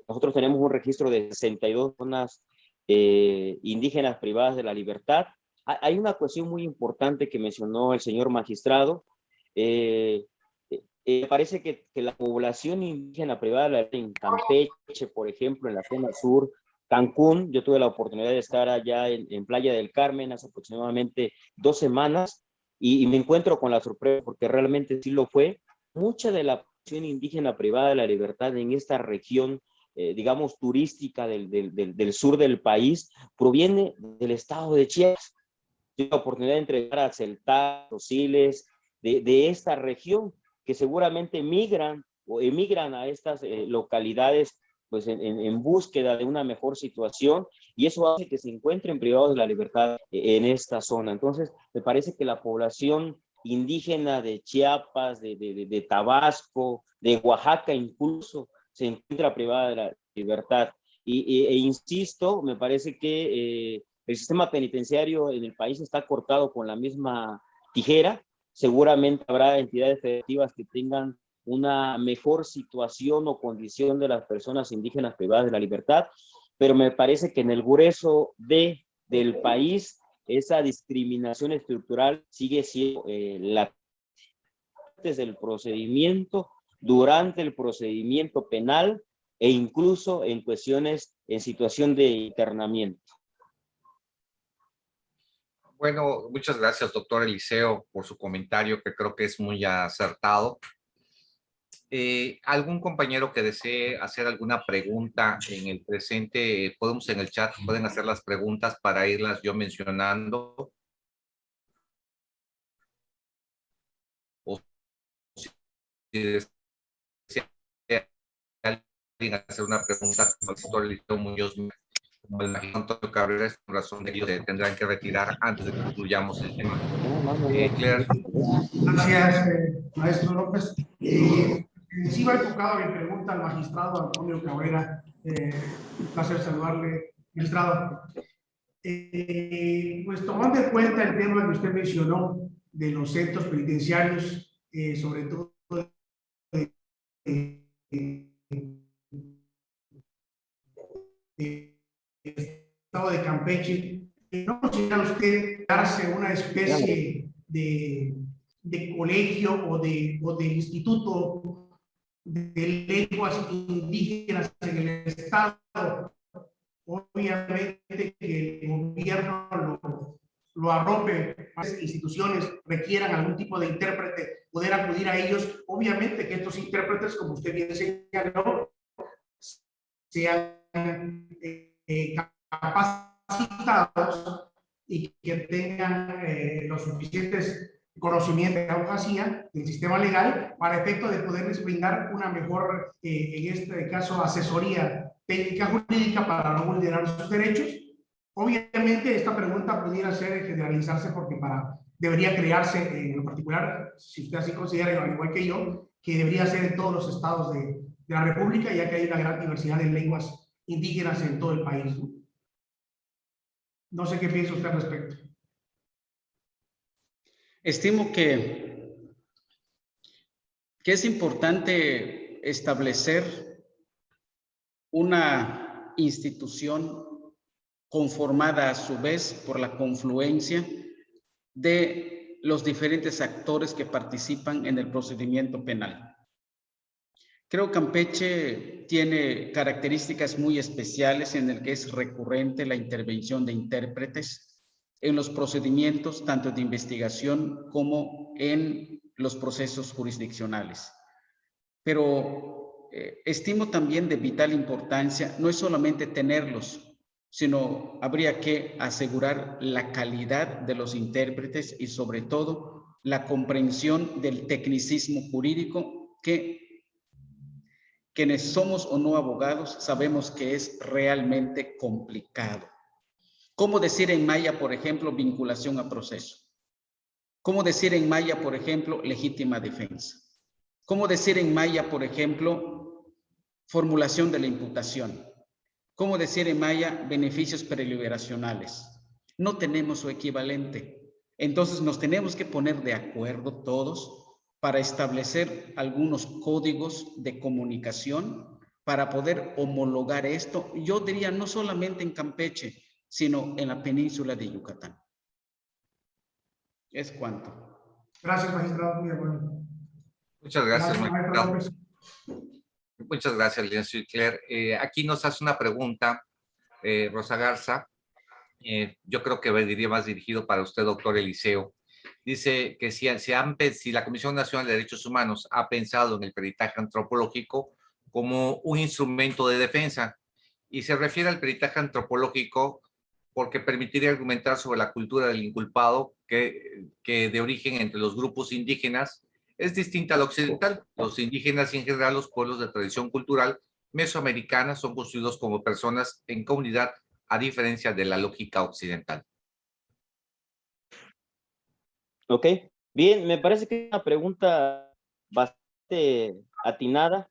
nosotros tenemos un registro de 62 zonas indígenas privadas de la libertad. Hay una cuestión muy importante que mencionó el señor magistrado. Parece que la población indígena privada en Campeche, por ejemplo, en la zona sur, Cancún, yo tuve la oportunidad de estar allá en Playa del Carmen hace aproximadamente 2 semanas y me encuentro con la sorpresa porque realmente sí lo fue. Mucha de la población indígena privada de la libertad en esta región, digamos, turística del sur del país, proviene del estado de Chiapas. Tuve la oportunidad de entregar a Celta, Siles, de esta región, que seguramente migran o emigran a estas localidades pues en búsqueda de una mejor situación, y eso hace que se encuentren privados de la libertad en esta zona. Entonces, me parece que la población indígena de Chiapas, de Tabasco, de Oaxaca incluso, se encuentra privada de la libertad. E insisto, me parece que el sistema penitenciario en el país está cortado con la misma tijera. Seguramente habrá entidades federativas que tengan una mejor situación o condición de las personas indígenas privadas de la libertad, pero me parece que en el grueso del país esa discriminación estructural sigue siendo latente desde el procedimiento, durante el procedimiento penal e incluso en cuestiones en situación de internamiento. Bueno, muchas gracias, doctor Eliseo, por su comentario, que creo que es muy acertado. ¿Algún compañero que desee hacer alguna pregunta en el presente? Podemos en el chat, pueden hacer las preguntas para irlas yo mencionando. O si desea alguien hacer una pregunta al doctor Eliseo Muñoz, como el magistrado Antonio Cabrera, es por razón de ellos se tendrán que retirar antes de que concluyamos el tema. Claire. Gracias, maestro López. Sí va enfocado mi pregunta al magistrado Antonio Cabrera. Un placer saludarle, magistrado. Pues tomando en cuenta el tema que usted mencionó de los centros penitenciarios, sobre todo Estado de Campeche, ¿no considera usted darse una especie de colegio o de instituto de lenguas indígenas en el Estado? Obviamente que el gobierno lo arrope, las instituciones requieran algún tipo de intérprete, poder acudir a ellos. Obviamente que estos intérpretes, como usted bien señaló, sean capacitados y que tengan los suficientes conocimientos de abogacía del sistema legal para efecto de poderles brindar una mejor, en este caso, asesoría técnica jurídica para no vulnerar sus derechos. Obviamente esta pregunta pudiera ser generalizarse porque debería crearse en lo particular, si usted así considera, al igual que yo, que debería ser en todos los estados de la República, ya que hay una gran diversidad de lenguas indígenas en todo el país. No sé qué piensa usted al respecto. Estimo que es importante establecer una institución conformada a su vez por la confluencia de los diferentes actores que participan en el procedimiento penal. Creo que Campeche tiene características muy especiales en el que es recurrente la intervención de intérpretes en los procedimientos tanto de investigación como en los procesos jurisdiccionales. Pero estimo también de vital importancia no es solamente tenerlos, sino habría que asegurar la calidad de los intérpretes y sobre todo la comprensión del tecnicismo jurídico que quienes somos o no abogados sabemos que es realmente complicado. ¿Cómo decir en maya, por ejemplo, vinculación a proceso? ¿Cómo decir en maya, por ejemplo, legítima defensa? ¿Cómo decir en maya, por ejemplo, formulación de la imputación? ¿Cómo decir en maya beneficios preliberacionales? No tenemos su equivalente. Entonces nos tenemos que poner de acuerdo todos para establecer algunos códigos de comunicación para poder homologar esto. Yo diría no solamente en Campeche, sino en la península de Yucatán. Es cuanto. Gracias, magistrado. Muy amable. Muchas gracias, magistrado. López. Muchas gracias, licenciado Claire. Aquí nos hace una pregunta, Rosa Garza. Yo creo que diría más dirigido para usted, doctor Eliseo. Dice que si la Comisión Nacional de Derechos Humanos ha pensado en el peritaje antropológico como un instrumento de defensa, y se refiere al peritaje antropológico porque permitiría argumentar sobre la cultura del inculpado que de origen entre los grupos indígenas es distinta al occidental. Los indígenas y en general los pueblos de tradición cultural mesoamericana son construidos como personas en comunidad, a diferencia de la lógica occidental. Ok, bien, me parece que es una pregunta bastante atinada.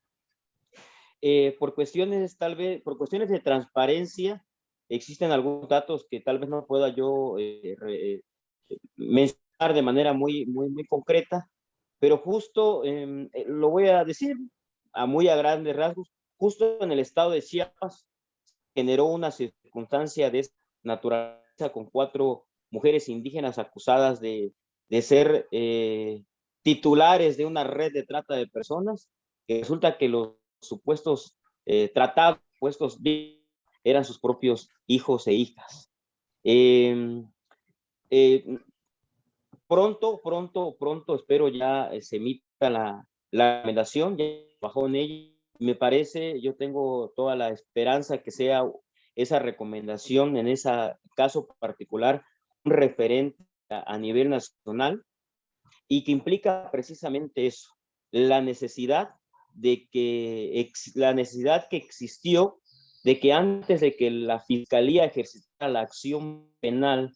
Por cuestiones de transparencia, existen algunos datos que tal vez no pueda yo mencionar de manera muy concreta, pero justo lo voy a decir muy a grandes rasgos. Justo en el estado de Chiapas generó una circunstancia de esta naturaleza con 4 mujeres indígenas acusadas de ser titulares de una red de trata de personas, que resulta que los supuestos tratados, eran sus propios hijos e hijas. Pronto espero ya se emita la recomendación, ya trabajó en ella. Me parece, yo tengo toda la esperanza que sea esa recomendación en ese caso particular un referente a nivel nacional y que implica precisamente eso, la necesidad que existió de que antes de que la fiscalía ejercitara la acción penal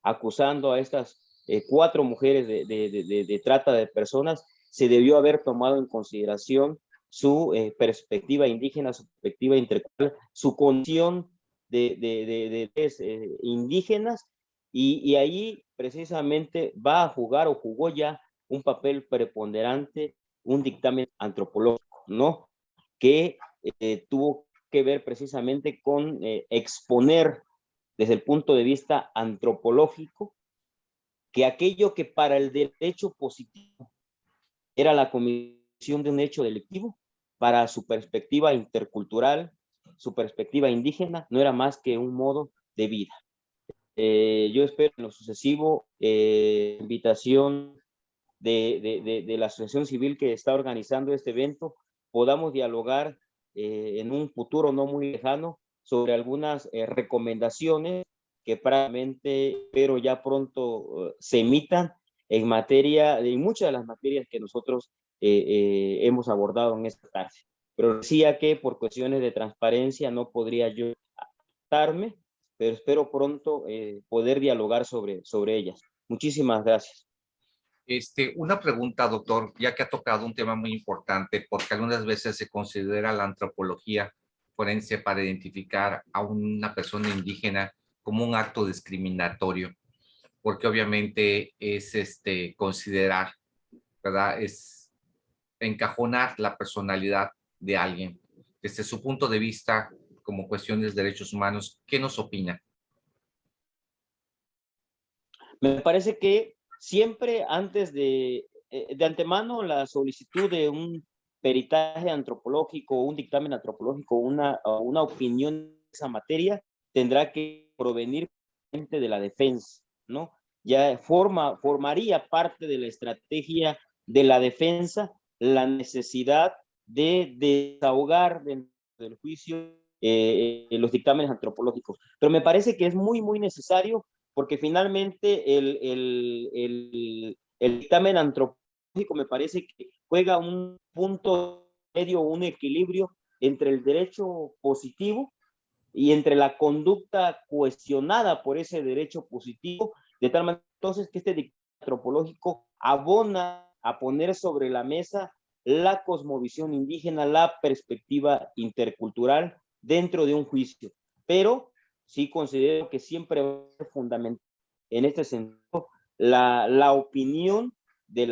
acusando a estas 4 mujeres de trata de personas, se debió haber tomado en consideración su perspectiva indígena, su perspectiva intelectual, su condición de indígenas, y ahí precisamente va a jugar o jugó ya un papel preponderante un dictamen antropológico. ¿no? Que tuvo que ver precisamente con exponer desde el punto de vista antropológico que aquello que para el derecho positivo era la comisión de un hecho delictivo, para su perspectiva intercultural, su perspectiva indígena, no era más que un modo de vida. Yo espero en lo sucesivo invitación de la asociación civil que está organizando este evento, podamos dialogar en un futuro no muy lejano sobre algunas recomendaciones que probablemente, pero ya pronto se emitan en materia, en muchas de las materias que nosotros hemos abordado en esta tarde. Pero decía que por cuestiones de transparencia no podría yo adaptarme, pero espero pronto poder dialogar sobre ellas. Muchísimas gracias. Una pregunta, doctor, ya que ha tocado un tema muy importante, porque algunas veces se considera la antropología forense para identificar a una persona indígena como un acto discriminatorio, porque obviamente es considerar, ¿verdad? Es encajonar la personalidad de alguien. Desde su punto de vista, como cuestiones de derechos humanos, ¿qué nos opina? Me parece que siempre antes de antemano la solicitud de un peritaje antropológico, un dictamen antropológico, una opinión en esa materia, tendrá que provenir de la defensa, ¿no? Ya formaría parte de la estrategia de la defensa la necesidad de desahogar dentro del juicio los dictámenes antropológicos. Pero me parece que es muy, muy necesario porque finalmente el dictamen antropológico me parece que juega un punto medio, un equilibrio entre el derecho positivo y entre la conducta cuestionada por ese derecho positivo, de tal manera entonces que este dictamen antropológico abona a poner sobre la mesa la cosmovisión indígena, la perspectiva intercultural dentro de un juicio. Pero sí considero que siempre va a ser fundamental en este sentido la opinión de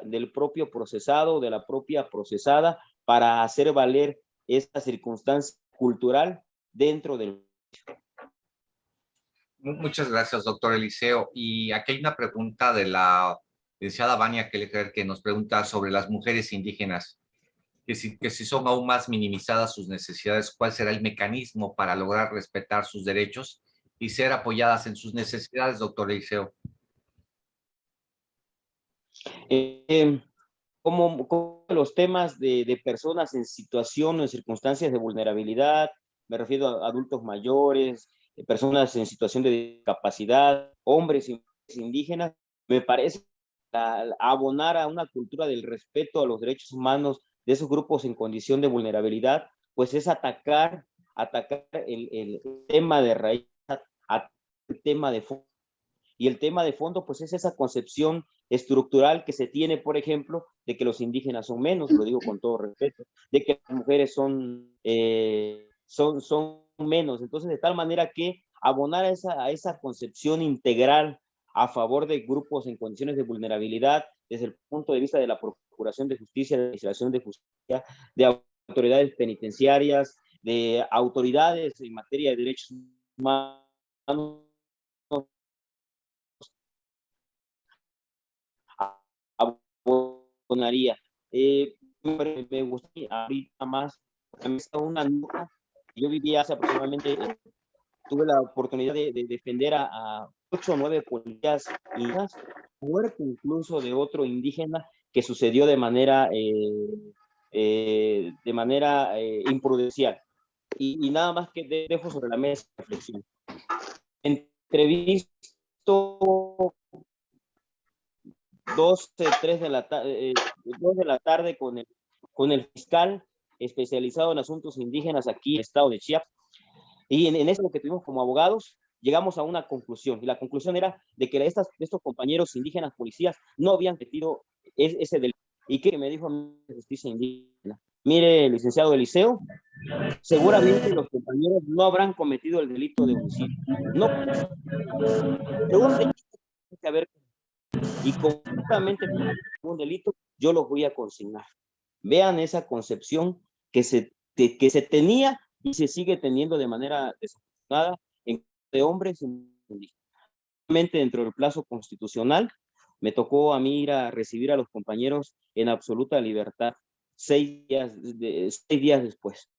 del propio procesado, de la propia procesada, para hacer valer esta circunstancia cultural dentro del. Muchas gracias, doctor Eliseo. Y aquí hay una pregunta de la licenciada Vania Kelleher que nos pregunta sobre las mujeres indígenas, que si son aún más minimizadas sus necesidades, ¿cuál será el mecanismo para lograr respetar sus derechos y ser apoyadas en sus necesidades, doctor Eliseo? Como los temas de personas en situación o en circunstancias de vulnerabilidad, me refiero a adultos mayores, personas en situación de discapacidad, hombres y mujeres indígenas, me parece abonar a una cultura del respeto a los derechos humanos de esos grupos en condición de vulnerabilidad, pues es atacar el tema de raíz, el tema de fondo. Y el tema de fondo, pues es esa concepción estructural que se tiene, por ejemplo, de que los indígenas son menos, lo digo con todo respeto, de que las mujeres son menos. Entonces, de tal manera que abonar a esa concepción integral a favor de grupos en condiciones de vulnerabilidad, desde el punto de vista de la Procuración de Justicia, de la Administración de Justicia, de autoridades penitenciarias, de autoridades en materia de derechos humanos, abonaría. Me gustaría ahorita más, una nota. Yo vivía hace aproximadamente, tuve la oportunidad de defender a 8 o 9 policías indígenas, muerte incluso de otro indígena que sucedió de manera imprudencial. Y nada más que dejo sobre la mesa de reflexión. Entrevisto 2 de la tarde con el fiscal especializado en asuntos indígenas aquí en el estado de Chiapas. Y en eso que tuvimos como abogados, llegamos a una conclusión. Y la conclusión era de que estos compañeros indígenas policías no habían cometido ese delito. ¿Y qué me dijo a mí de justicia indígena? Mire, licenciado Eliseo, seguramente los compañeros no habrán cometido el delito de homicidio. No, pero un delito tiene que haber. Y completamente un delito, yo los voy a consignar. vean esa concepción que se tenía y se sigue teniendo de manera desafortunada de hombres indígenas. Dentro del plazo constitucional, me tocó a mí ir a recibir a los compañeros en absoluta libertad 6 días después.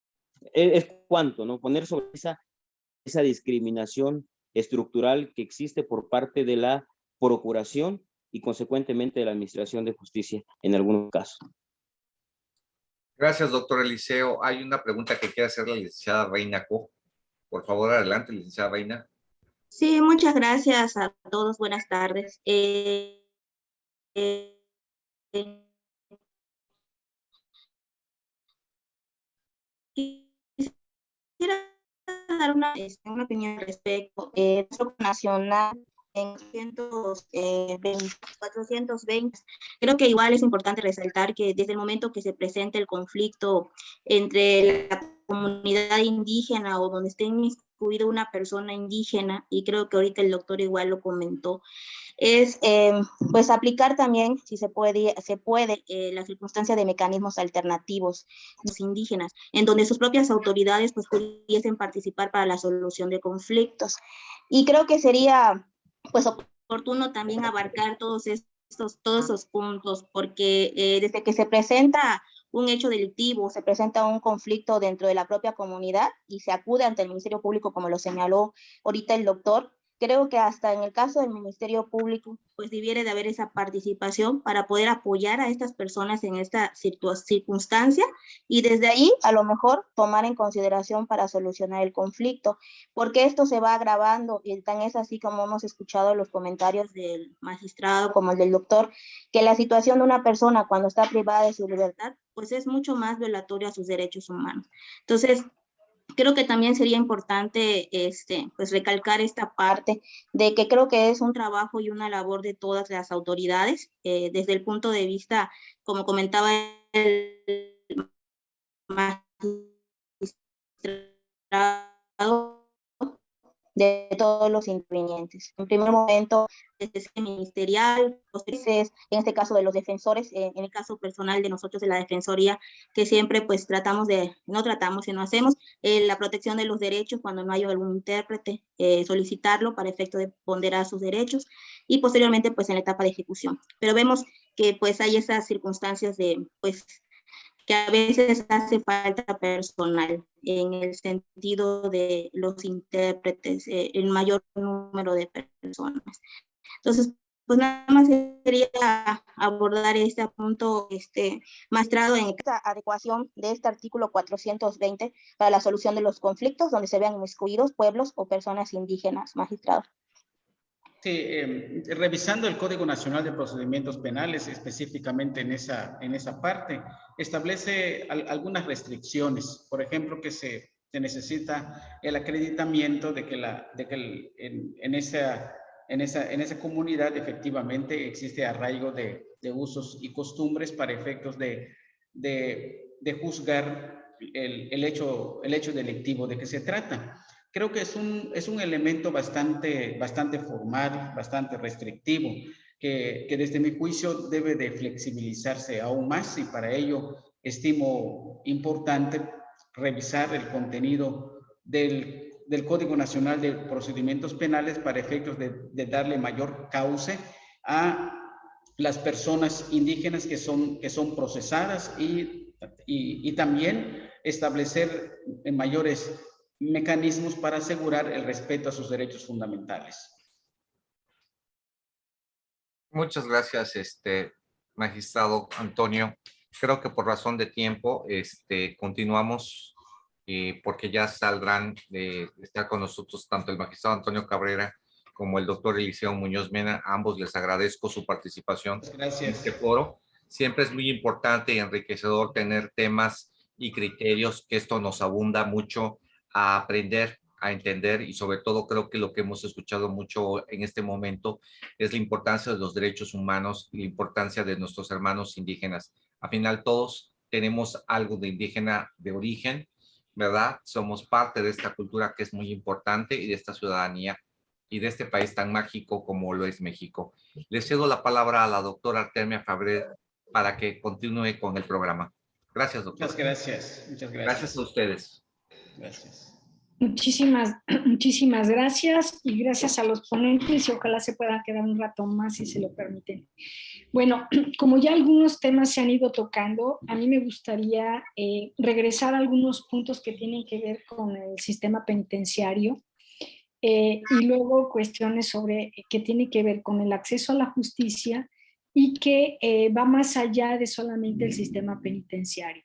Es cuanto, ¿no? Poner sobre esa discriminación estructural que existe por parte de la procuración y consecuentemente de la administración de justicia en algunos casos. Gracias, doctor Eliseo. Hay una pregunta que quiere hacer la licenciada Reina Co. Por favor, adelante, licenciada Reina. Sí, muchas gracias a todos. Buenas tardes. Quisiera dar una opinión al respecto. Nuestro nacional en 420. Creo que igual es importante resaltar que desde el momento que se presenta el conflicto entre la comunidad indígena o donde esté incluida una persona indígena, y creo que ahorita el doctor igual lo comentó, es pues aplicar también, si se puede, la circunstancia de mecanismos alternativos los indígenas, en donde sus propias autoridades pues pudiesen participar para la solución de conflictos. Y creo que sería pues oportuno también abarcar todos esos puntos, porque desde que se presenta un hecho delictivo, se presenta un conflicto dentro de la propia comunidad y se acude ante el Ministerio Público, como lo señaló ahorita el doctor, creo que hasta en el caso del Ministerio Público, pues debiera de haber esa participación para poder apoyar a estas personas en esta circunstancia y desde ahí a lo mejor tomar en consideración para solucionar el conflicto, porque esto se va agravando y tan es así como hemos escuchado los comentarios del magistrado como el del doctor, que la situación de una persona cuando está privada de su libertad, pues es mucho más violatoria a sus derechos humanos. Entonces, creo que también sería importante pues recalcar esta parte de que creo que es un trabajo y una labor de todas las autoridades, desde el punto de vista, como comentaba el magistrado, de todos los intervinientes. En primer momento, desde el ministerial, los jueces, en este caso de los defensores, en el caso personal de nosotros de la Defensoría, que siempre pues no tratamos, sino hacemos la protección de los derechos cuando no hay algún intérprete, solicitarlo para efecto de ponderar sus derechos y posteriormente pues en la etapa de ejecución. Pero vemos que pues hay esas circunstancias de pues que a veces hace falta personal en el sentido de los intérpretes, el mayor número de personas. Entonces, pues nada más sería abordar este punto, magistrado, en esta adecuación de este artículo 420 para la solución de los conflictos donde se vean inmiscuidos pueblos o personas indígenas, magistrado. Sí, revisando el Código Nacional de Procedimientos Penales, específicamente en esa parte, establece algunas restricciones. Por ejemplo, que se necesita el acreditamiento de que en esa comunidad efectivamente existe arraigo de usos y costumbres para efectos de juzgar el hecho delictivo de que se trata. Creo que es un elemento bastante formal, bastante restrictivo, que desde mi juicio debe de flexibilizarse aún más y para ello estimo importante revisar el contenido del Código Nacional de Procedimientos Penales para efectos de darle mayor cauce a las personas indígenas que son procesadas y también establecer mayores mecanismos para asegurar el respeto a sus derechos fundamentales. Muchas gracias, magistrado Antonio. Creo que por razón de tiempo, continuamos porque ya saldrán de estar con nosotros tanto el magistrado Antonio Cabrera como el doctor Eliseo Muñoz Mena. A ambos les agradezco su participación en este foro. Siempre es muy importante y enriquecedor tener temas y criterios, que esto nos abunda mucho a aprender, a entender, y sobre todo creo que lo que hemos escuchado mucho en este momento es la importancia de los derechos humanos y la importancia de nuestros hermanos indígenas. Al final todos tenemos algo de indígena de origen, ¿verdad? Somos parte de esta cultura que es muy importante y de esta ciudadanía y de este país tan mágico como lo es México. Le cedo la palabra a la doctora Artemia Fabré para que continúe con el programa. Gracias, doctor. Muchas gracias. Muchas gracias. Gracias a ustedes. Gracias. Muchísimas gracias y gracias a los ponentes y ojalá se puedan quedar un rato más si se lo permiten. Bueno, como ya algunos temas se han ido tocando, a mí me gustaría regresar a algunos puntos que tienen que ver con el sistema penitenciario y luego cuestiones sobre que tienen que ver con el acceso a la justicia y que va más allá de solamente el sistema penitenciario.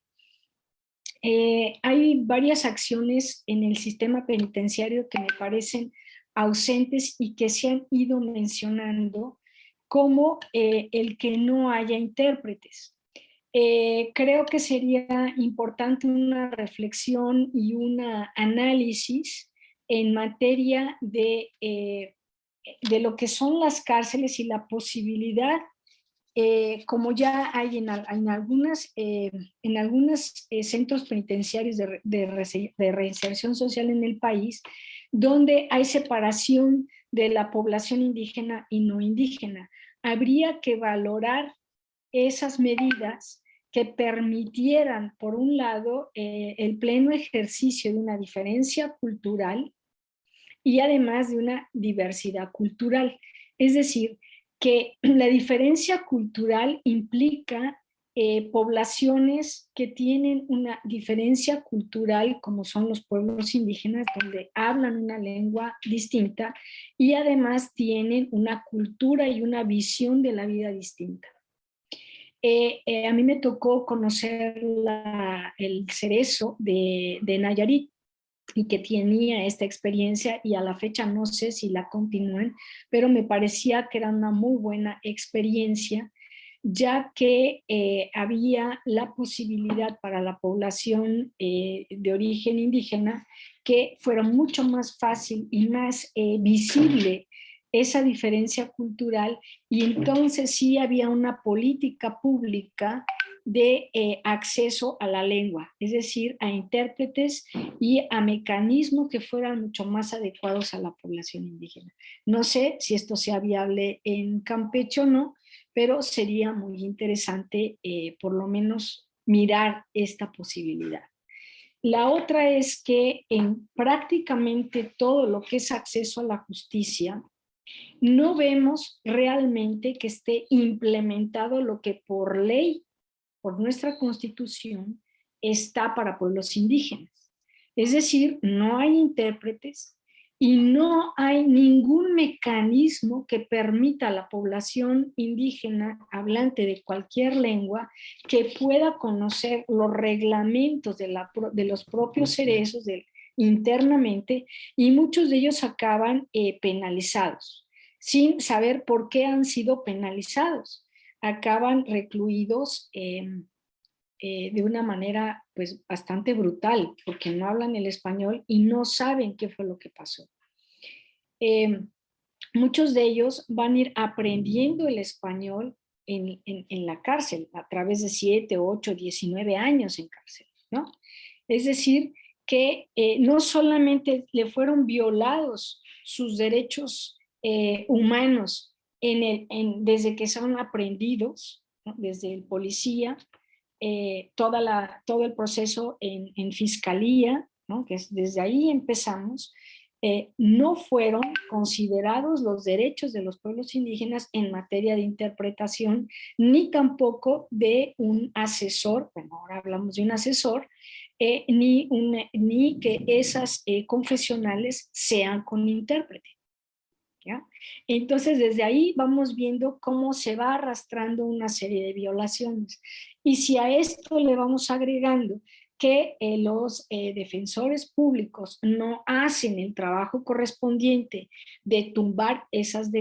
Hay varias acciones en el sistema penitenciario que me parecen ausentes y que se han ido mencionando, como el que no haya intérpretes. Creo que sería importante una reflexión y un análisis en materia de lo que son las cárceles y la posibilidad, como ya hay en algunos centros penitenciarios de reinserción social en el país, donde hay separación de la población indígena y no indígena. Habría que valorar esas medidas que permitieran, por un lado, el pleno ejercicio de una diferencia cultural y además de una diversidad cultural. Es decir, que la diferencia cultural implica poblaciones que tienen una diferencia cultural, como son los pueblos indígenas, donde hablan una lengua distinta y además tienen una cultura y una visión de la vida distinta. A mí me tocó conocer el Cerezo de Nayarit, y que tenía esta experiencia y a la fecha no sé si la continúen, pero me parecía que era una muy buena experiencia, ya que había la posibilidad para la población de origen indígena que fuera mucho más fácil y más visible esa diferencia cultural, y entonces sí había una política pública de acceso a la lengua, es decir, a intérpretes y a mecanismos que fueran mucho más adecuados a la población indígena. No sé si esto sea viable en Campeche o no, pero sería muy interesante por lo menos mirar esta posibilidad. La otra es que en prácticamente todo lo que es acceso a la justicia, no vemos realmente que esté implementado lo que por ley, por nuestra Constitución, está para pueblos indígenas. Es decir, no hay intérpretes y no hay ningún mecanismo que permita a la población indígena hablante de cualquier lengua que pueda conocer los reglamentos de los propios cerezos internamente, y muchos de ellos acaban penalizados, sin saber por qué han sido penalizados. Acaban recluidos de una manera pues bastante brutal, porque no hablan el español y no saben qué fue lo que pasó. Muchos de ellos van a ir aprendiendo el español en la cárcel, a través de 7, 8, 19 años en cárcel, ¿no? Es decir, que no solamente le fueron violados sus derechos humanos desde que son aprendidos, ¿no? Desde el policía, todo el proceso en fiscalía, ¿no? Que desde ahí empezamos, no fueron considerados los derechos de los pueblos indígenas en materia de interpretación, ni tampoco de un asesor, bueno, ahora hablamos de un asesor, ni que esas confesionales sean con intérprete. ¿Ya? Entonces, desde ahí vamos viendo cómo se va arrastrando una serie de violaciones. Y si a esto le vamos agregando que los defensores públicos no hacen el trabajo correspondiente de tumbar esas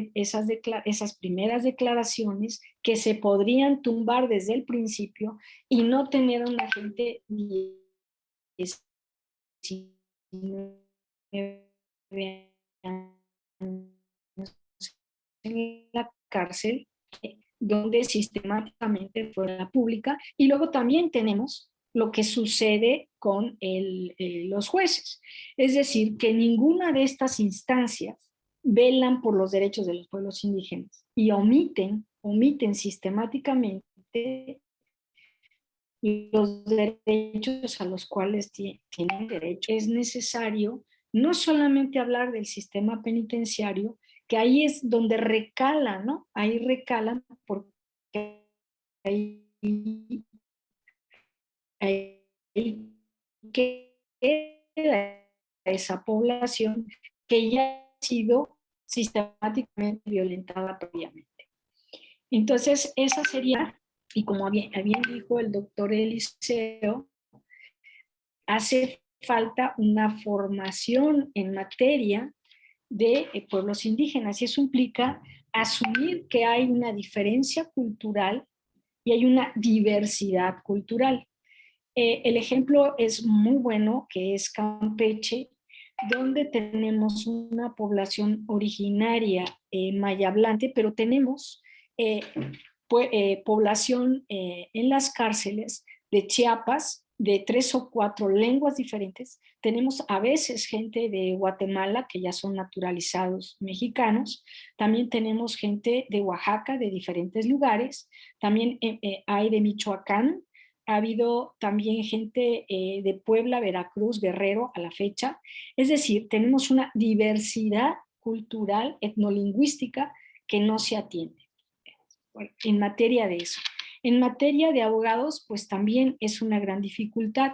primeras declaraciones, que se podrían tumbar desde el principio y no tener a una gente en la cárcel, donde sistemáticamente fue la pública. Y luego también tenemos lo que sucede con los jueces. Es decir, que ninguna de estas instancias velan por los derechos de los pueblos indígenas y omiten sistemáticamente los derechos a los cuales tienen derecho. Es necesario no solamente hablar del sistema penitenciario, que ahí es donde recala, ¿no? Ahí recalan porque ahí queda esa población que ya ha sido sistemáticamente violentada previamente. Entonces, esa sería, y como bien dijo el doctor Eliseo, hace falta una formación en materia de pueblos indígenas, y eso implica asumir que hay una diferencia cultural y hay una diversidad cultural. El ejemplo es muy bueno, que es Campeche, donde tenemos una población originaria maya hablante, pero tenemos población en las cárceles de Chiapas, de 3 o 4 lenguas diferentes. Tenemos a veces gente de Guatemala, que ya son naturalizados mexicanos. También tenemos gente de Oaxaca, de diferentes lugares. También hay de Michoacán. Ha habido también gente de Puebla, Veracruz, Guerrero a la fecha. Es decir, tenemos una diversidad cultural, etnolingüística, que no se atiende. Bueno, en materia de eso. En materia de abogados, pues también es una gran dificultad.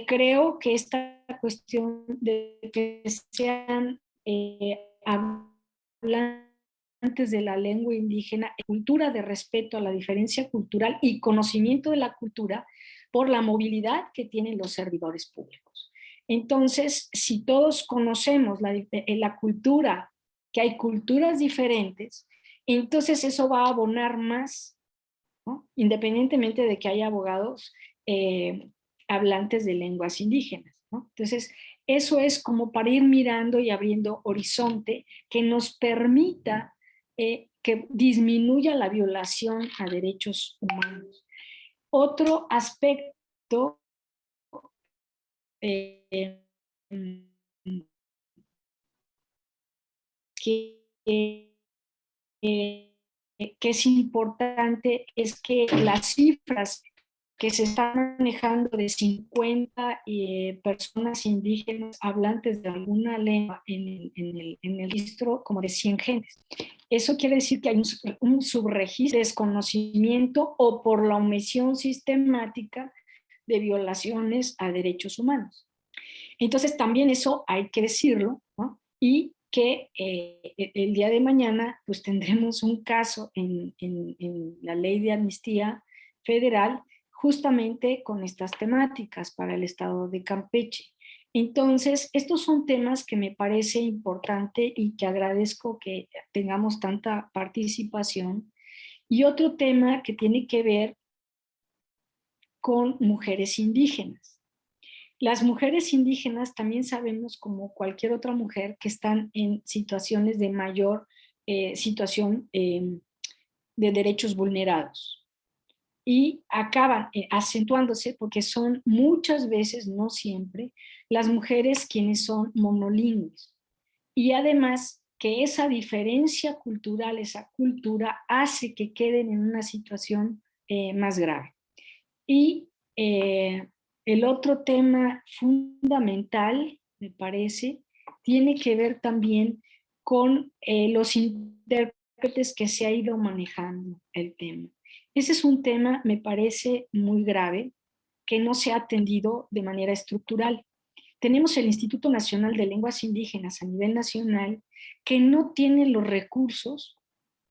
Creo que esta cuestión de que sean hablantes de la lengua indígena, cultura de respeto a la diferencia cultural y conocimiento de la cultura por la movilidad que tienen los servidores públicos. Entonces, si todos conocemos la cultura, que hay culturas diferentes, entonces eso va a abonar más, ¿no? Independientemente de que haya abogados hablantes de lenguas indígenas, ¿no? Entonces, eso es como para ir mirando y abriendo horizonte que nos permita que disminuya la violación a derechos humanos. Otro aspecto que es importante es que las cifras que se están manejando de 50 personas indígenas hablantes de alguna lengua en el registro como de 100 gentes. Eso quiere decir que hay un subregistro de desconocimiento o por la omisión sistemática de violaciones a derechos humanos. Entonces también eso hay que decirlo, ¿no? Y que el día de mañana pues tendremos un caso en la ley de amnistía federal justamente con estas temáticas para el estado de Campeche. Entonces, estos son temas que me parece importante y que agradezco que tengamos tanta participación. Y otro tema que tiene que ver con mujeres indígenas. Las mujeres indígenas también sabemos, como cualquier otra mujer, que están en situaciones de mayor situación de derechos vulnerados. Y acaban acentuándose porque son muchas veces, no siempre, las mujeres quienes son monolingües. Y además que esa diferencia cultural, esa cultura, hace que queden en una situación más grave. Y el otro tema fundamental, me parece, tiene que ver también con los intérpretes que se ha ido manejando el tema. Ese es un tema, me parece, muy grave, que no se ha atendido de manera estructural. Tenemos el Instituto Nacional de Lenguas Indígenas a nivel nacional, que no tiene los recursos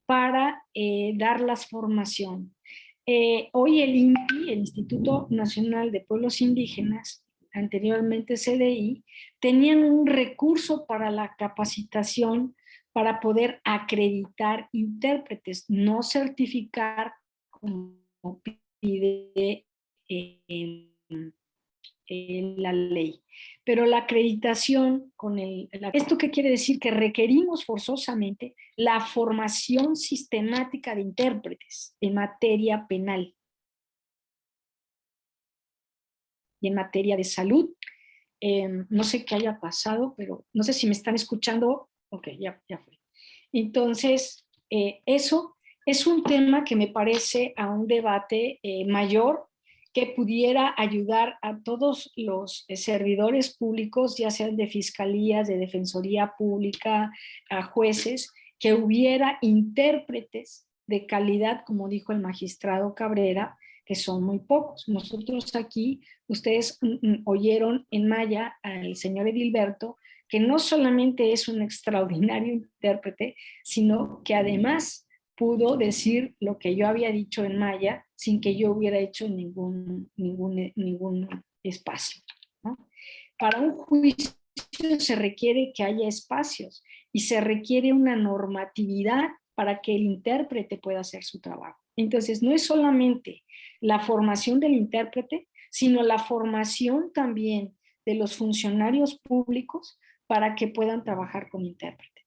para dar la formación. Hoy el INPI, el Instituto Nacional de Pueblos Indígenas, anteriormente CDI, tenían un recurso para la capacitación para poder acreditar intérpretes, no certificar como pide la ley. Pero la acreditación con ¿esto qué quiere decir? Que requerimos forzosamente la formación sistemática de intérpretes en materia penal y en materia de salud. No sé qué haya pasado, pero no sé si me están escuchando. Ok, ya fue. Entonces, eso es un tema que me parece a un debate mayor, que pudiera ayudar a todos los servidores públicos, ya sean de fiscalías, de defensoría pública, a jueces, que hubiera intérpretes de calidad, como dijo el magistrado Cabrera, que son muy pocos. Nosotros aquí, ustedes oyeron en maya al señor Edilberto, que no solamente es un extraordinario intérprete, sino que además pudo decir lo que yo había dicho en maya sin que yo hubiera hecho ningún espacio, ¿no? Para un juicio se requiere que haya espacios y se requiere una normatividad para que el intérprete pueda hacer su trabajo. Entonces, no es solamente la formación del intérprete, sino la formación también de los funcionarios públicos para que puedan trabajar con intérprete.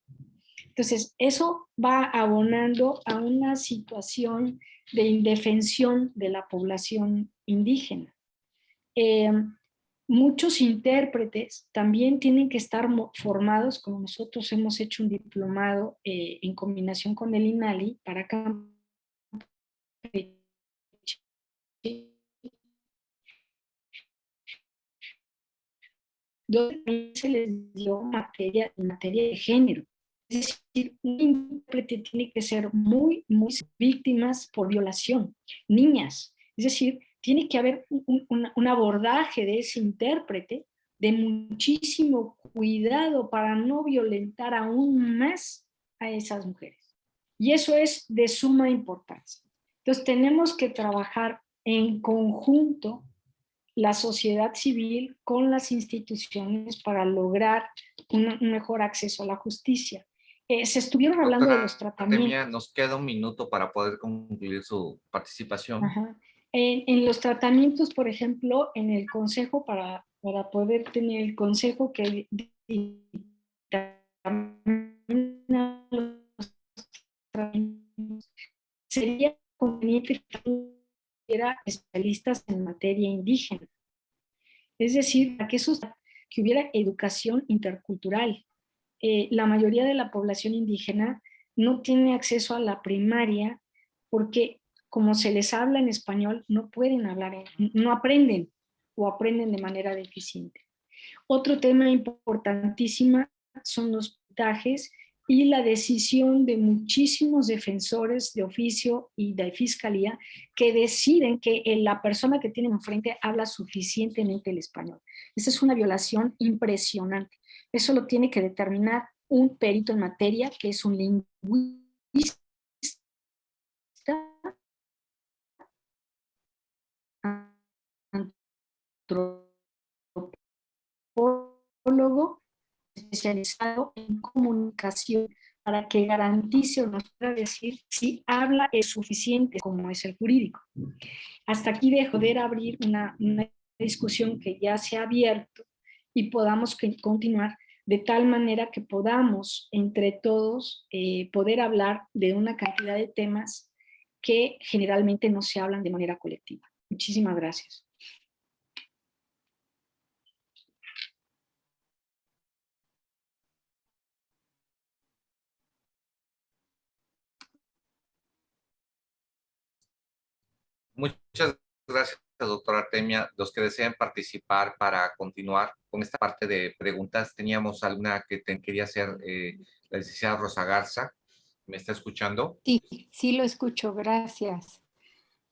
Entonces, eso va abonando a una situación de indefensión de la población indígena. Muchos intérpretes también tienen que estar formados, como nosotros hemos hecho un diplomado en combinación con el INALI para Campeche, donde se les dio materia de género. Es decir, un intérprete tiene que ser muy víctimas por violación, niñas. Es decir, tiene que haber un abordaje de ese intérprete de muchísimo cuidado para no violentar aún más a esas mujeres. Y eso es de suma importancia. Entonces tenemos que trabajar en conjunto la sociedad civil con las instituciones para lograr un mejor acceso a la justicia. Se estuvieron hablando de los tratamientos. Nos queda un minuto para poder concluir su participación. Ajá. En los tratamientos, por ejemplo, en el consejo, para poder tener el consejo que sería conveniente que hubiera especialistas en materia indígena. Es decir, que hubiera educación intercultural. La mayoría de la población indígena no tiene acceso a la primaria porque como se les habla en español, no pueden hablar, no aprenden o aprenden de manera deficiente. Otro tema importantísimo son los puntajes y la decisión de muchísimos defensores de oficio y de fiscalía que deciden que la persona que tienen enfrente habla suficientemente el español. Esa es una violación impresionante. Eso lo tiene que determinar un perito en materia, que es un lingüista, antropólogo especializado en comunicación para que garantice o nos pueda decir si habla es suficiente como es el jurídico. Hasta aquí de poder abrir una discusión que ya se ha abierto y podamos continuar de tal manera que podamos entre todos poder hablar de una cantidad de temas que generalmente no se hablan de manera colectiva. Muchísimas gracias. Muchas gracias, doctora Artemia. Los que deseen participar para continuar con esta parte de preguntas, teníamos alguna que quería hacer la licenciada Rosa Garza. ¿Me está escuchando? Sí, lo escucho, gracias.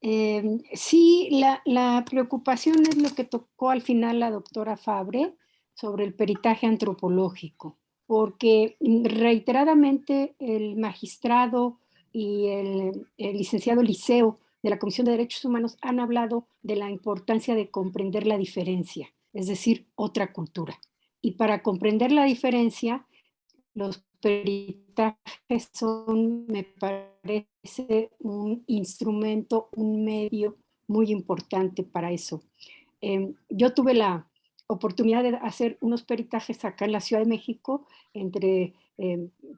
Sí, la preocupación es lo que tocó al final la doctora Fabre sobre el peritaje antropológico, porque reiteradamente el magistrado y el licenciado Liceo de la Comisión de Derechos Humanos han hablado de la importancia de comprender la diferencia, es decir, otra cultura. Y para comprender la diferencia, los peritajes son, me parece, un instrumento, un medio muy importante para eso. Yo tuve la oportunidad de hacer unos peritajes acá en la Ciudad de México entre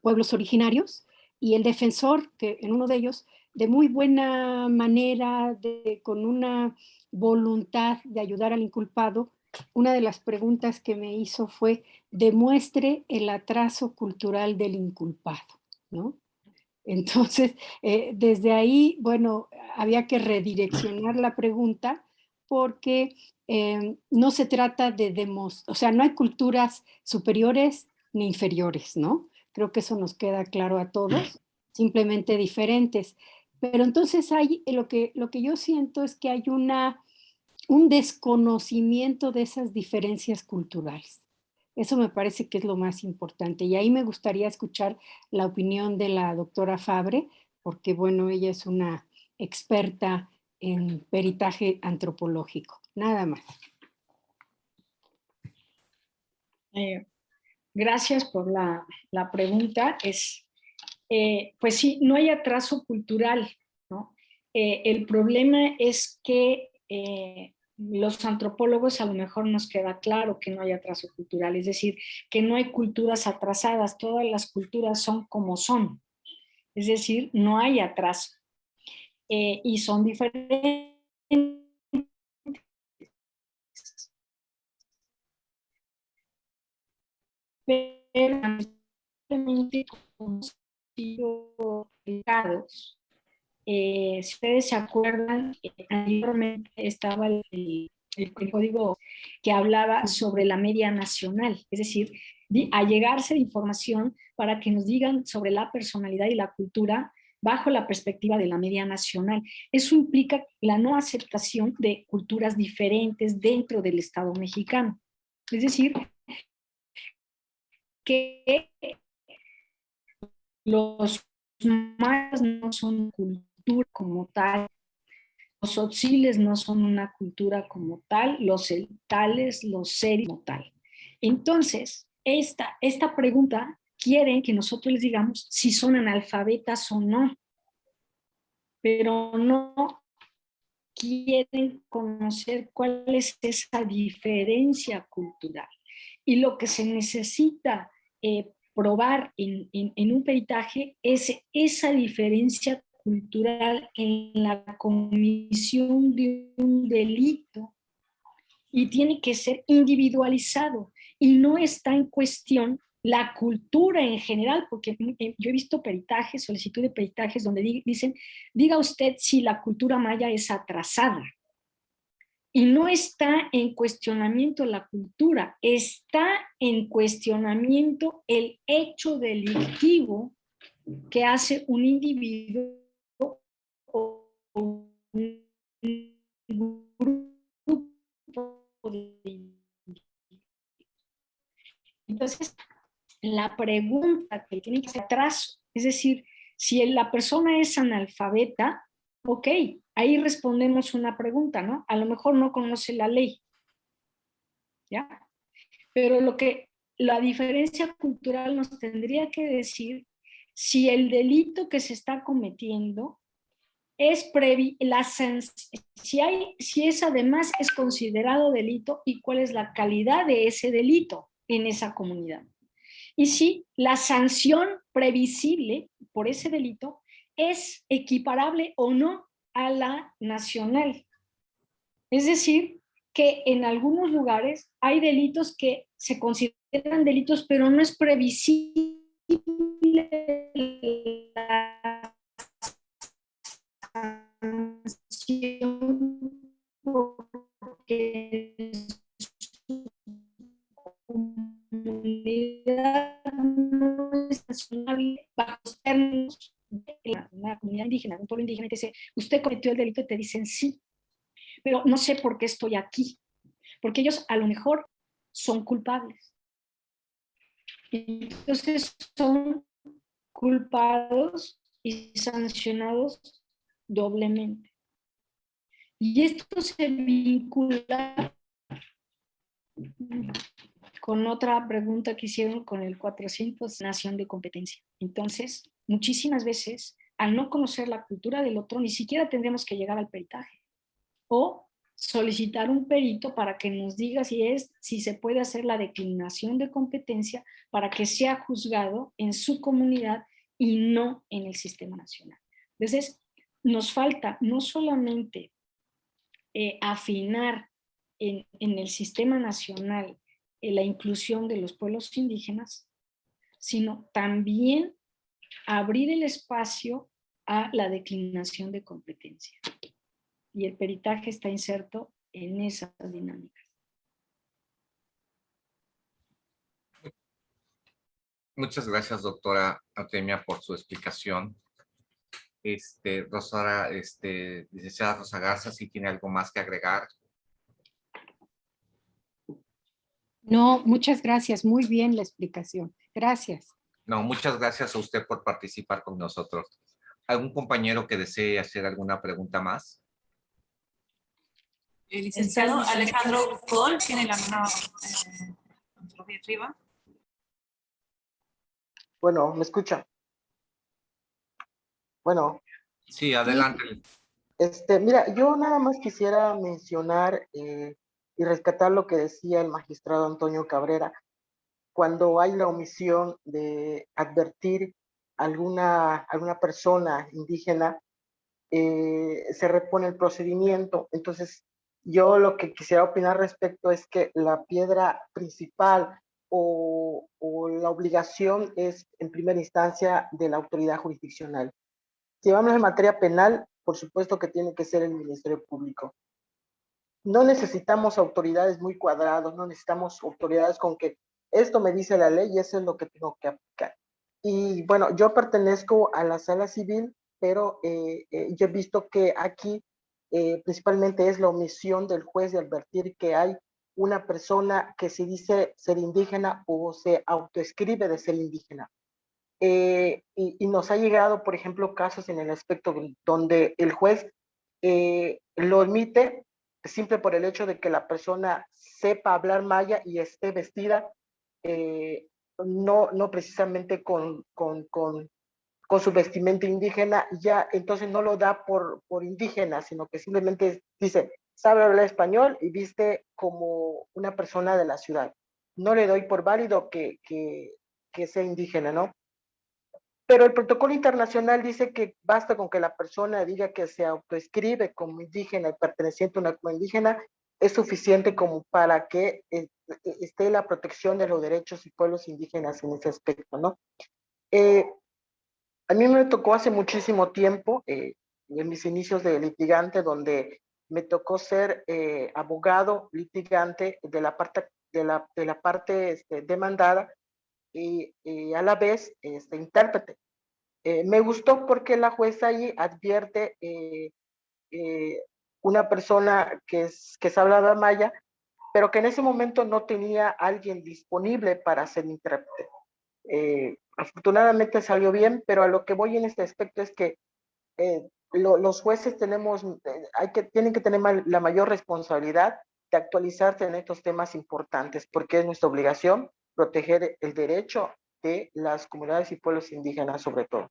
pueblos originarios, y el defensor, que en uno de ellos, de muy buena manera, con una voluntad de ayudar al inculpado, una de las preguntas que me hizo fue: demuestre el atraso cultural del inculpado, ¿no? Entonces, desde ahí, bueno, había que redireccionar la pregunta, porque no se trata de demostrar, o sea, no hay culturas superiores ni inferiores, ¿no? Creo que eso nos queda claro a todos, simplemente diferentes. Pero entonces hay, lo que yo siento es que hay un desconocimiento de esas diferencias culturales. Eso me parece que es lo más importante. Y ahí me gustaría escuchar la opinión de la doctora Fabre, porque bueno, ella es una experta en peritaje antropológico. Nada más. Gracias por la pregunta. Pues sí, no hay atraso cultural, ¿no? El problema es que los antropólogos a lo mejor nos queda claro que no hay atraso cultural, es decir, que no hay culturas atrasadas, todas las culturas son como son, es decir, no hay atraso y son diferentes. Pero lamentablemente si ustedes se acuerdan, anteriormente estaba el código que hablaba sobre la media nacional, es decir, allegarse de información para que nos digan sobre la personalidad y la cultura bajo la perspectiva de la media nacional. Eso implica la no aceptación de culturas diferentes dentro del Estado mexicano. Es decir, que los mayas no son cultura como tal, los otziles no son una cultura como tal, los celtales, los seris como tal. Entonces, esta pregunta quieren que nosotros les digamos si son analfabetas o no, pero no quieren conocer cuál es esa diferencia cultural. Y lo que se necesita probar en un peritaje es esa diferencia cultural en la comisión de un delito y tiene que ser individualizado y no está en cuestión la cultura en general, porque yo he visto peritajes, solicitud de peritajes donde dicen, diga usted si la cultura maya es atrasada. Y no está en cuestionamiento la cultura, está en cuestionamiento el hecho delictivo que hace un individuo o un grupo de individuos. Entonces, la pregunta que tiene que ser atrás, es decir, si la persona es analfabeta, ok, ahí respondemos una pregunta, ¿no? A lo mejor no conoce la ley, ¿ya? Pero la diferencia cultural nos tendría que decir si el delito que se está cometiendo es si es además es considerado delito y cuál es la calidad de ese delito en esa comunidad. Y si la sanción previsible por ese delito es equiparable o no a la nacional. Es decir, que en algunos lugares hay delitos que se consideran delitos, pero no es previsible la sanción porque comunidad no es sancionable bajo los términos de una comunidad indígena, de un pueblo indígena, que dice, usted cometió el delito y te dicen sí, pero no sé por qué estoy aquí, porque ellos a lo mejor son culpables. Entonces son culpados y sancionados doblemente. Y esto se vincula con otra pregunta que hicieron con el 400, nación de competencia. Entonces, muchísimas veces, al no conocer la cultura del otro, ni siquiera tendremos que llegar al peritaje. O solicitar un perito para que nos diga si se puede hacer la declinación de competencia para que sea juzgado en su comunidad y no en el sistema nacional. Entonces, nos falta no solamente afinar en el sistema nacional la inclusión de los pueblos indígenas, sino también abrir el espacio a la declinación de competencia. Y el peritaje está inserto en esas dinámicas. Muchas gracias, doctora Artemia, por su explicación. Licenciada Rosa Garza, si tiene algo más que agregar. No, muchas gracias. Muy bien la explicación. Gracias. No, muchas gracias a usted por participar con nosotros. ¿Algún compañero que desee hacer alguna pregunta más? El licenciado Alejandro Col tiene la mano arriba. Bueno, ¿me escucha? Bueno. Sí, adelante. Mira, yo nada más quisiera mencionar y rescatar lo que decía el magistrado Antonio Cabrera. Cuando hay la omisión de advertir a alguna persona indígena, se repone el procedimiento. Entonces, yo lo que quisiera opinar respecto es que la piedra principal o la obligación es en primera instancia de la autoridad jurisdiccional. Si hablamos en materia penal, por supuesto que tiene que ser el Ministerio Público. No necesitamos autoridades muy cuadrados, no necesitamos autoridades con que esto me dice la ley y eso es lo que tengo que aplicar. Y bueno, yo pertenezco a la sala civil, pero yo he visto que aquí principalmente es la omisión del juez de advertir que hay una persona que se dice ser indígena o se autoescribe de ser indígena. Y nos ha llegado, por ejemplo, casos en el aspecto donde el juez lo omite simple por el hecho de que la persona sepa hablar maya y esté vestida no precisamente con su vestimenta indígena, ya entonces no lo da por indígena, sino que simplemente dice, sabe hablar español y viste como una persona de la ciudad. No le doy por válido que sea indígena, ¿no? Pero el protocolo internacional dice que basta con que la persona diga que se autoescribe como indígena y perteneciente a una comunidad indígena, es suficiente como para que esté la protección de los derechos y pueblos indígenas en ese aspecto, ¿no? A mí me tocó hace muchísimo tiempo, en mis inicios de litigante, donde me tocó ser abogado litigante de la parte demandada y a la vez intérprete. Me gustó porque la jueza ahí advierte una persona que hablaba maya, pero que en ese momento no tenía alguien disponible para ser intérprete. Afortunadamente salió bien, pero a lo que voy en este aspecto es que los jueces tienen que tener la mayor responsabilidad de actualizarse en estos temas importantes, porque es nuestra obligación proteger el derecho de las comunidades y pueblos indígenas sobre todo.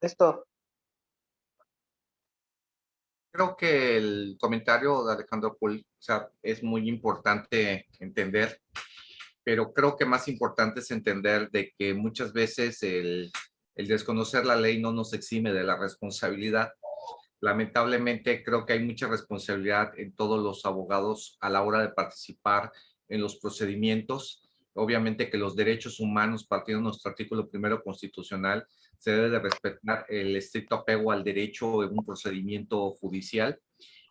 Esto. Creo que el comentario de Alejandro Col, es muy importante entender, pero creo que más importante es entender de que muchas veces el desconocer la ley no nos exime de la responsabilidad. Lamentablemente creo que hay mucha responsabilidad en todos los abogados a la hora de participar en los procedimientos. Obviamente que los derechos humanos, partiendo de nuestro artículo 1 constitucional, se debe de respetar el estricto apego al derecho en un procedimiento judicial.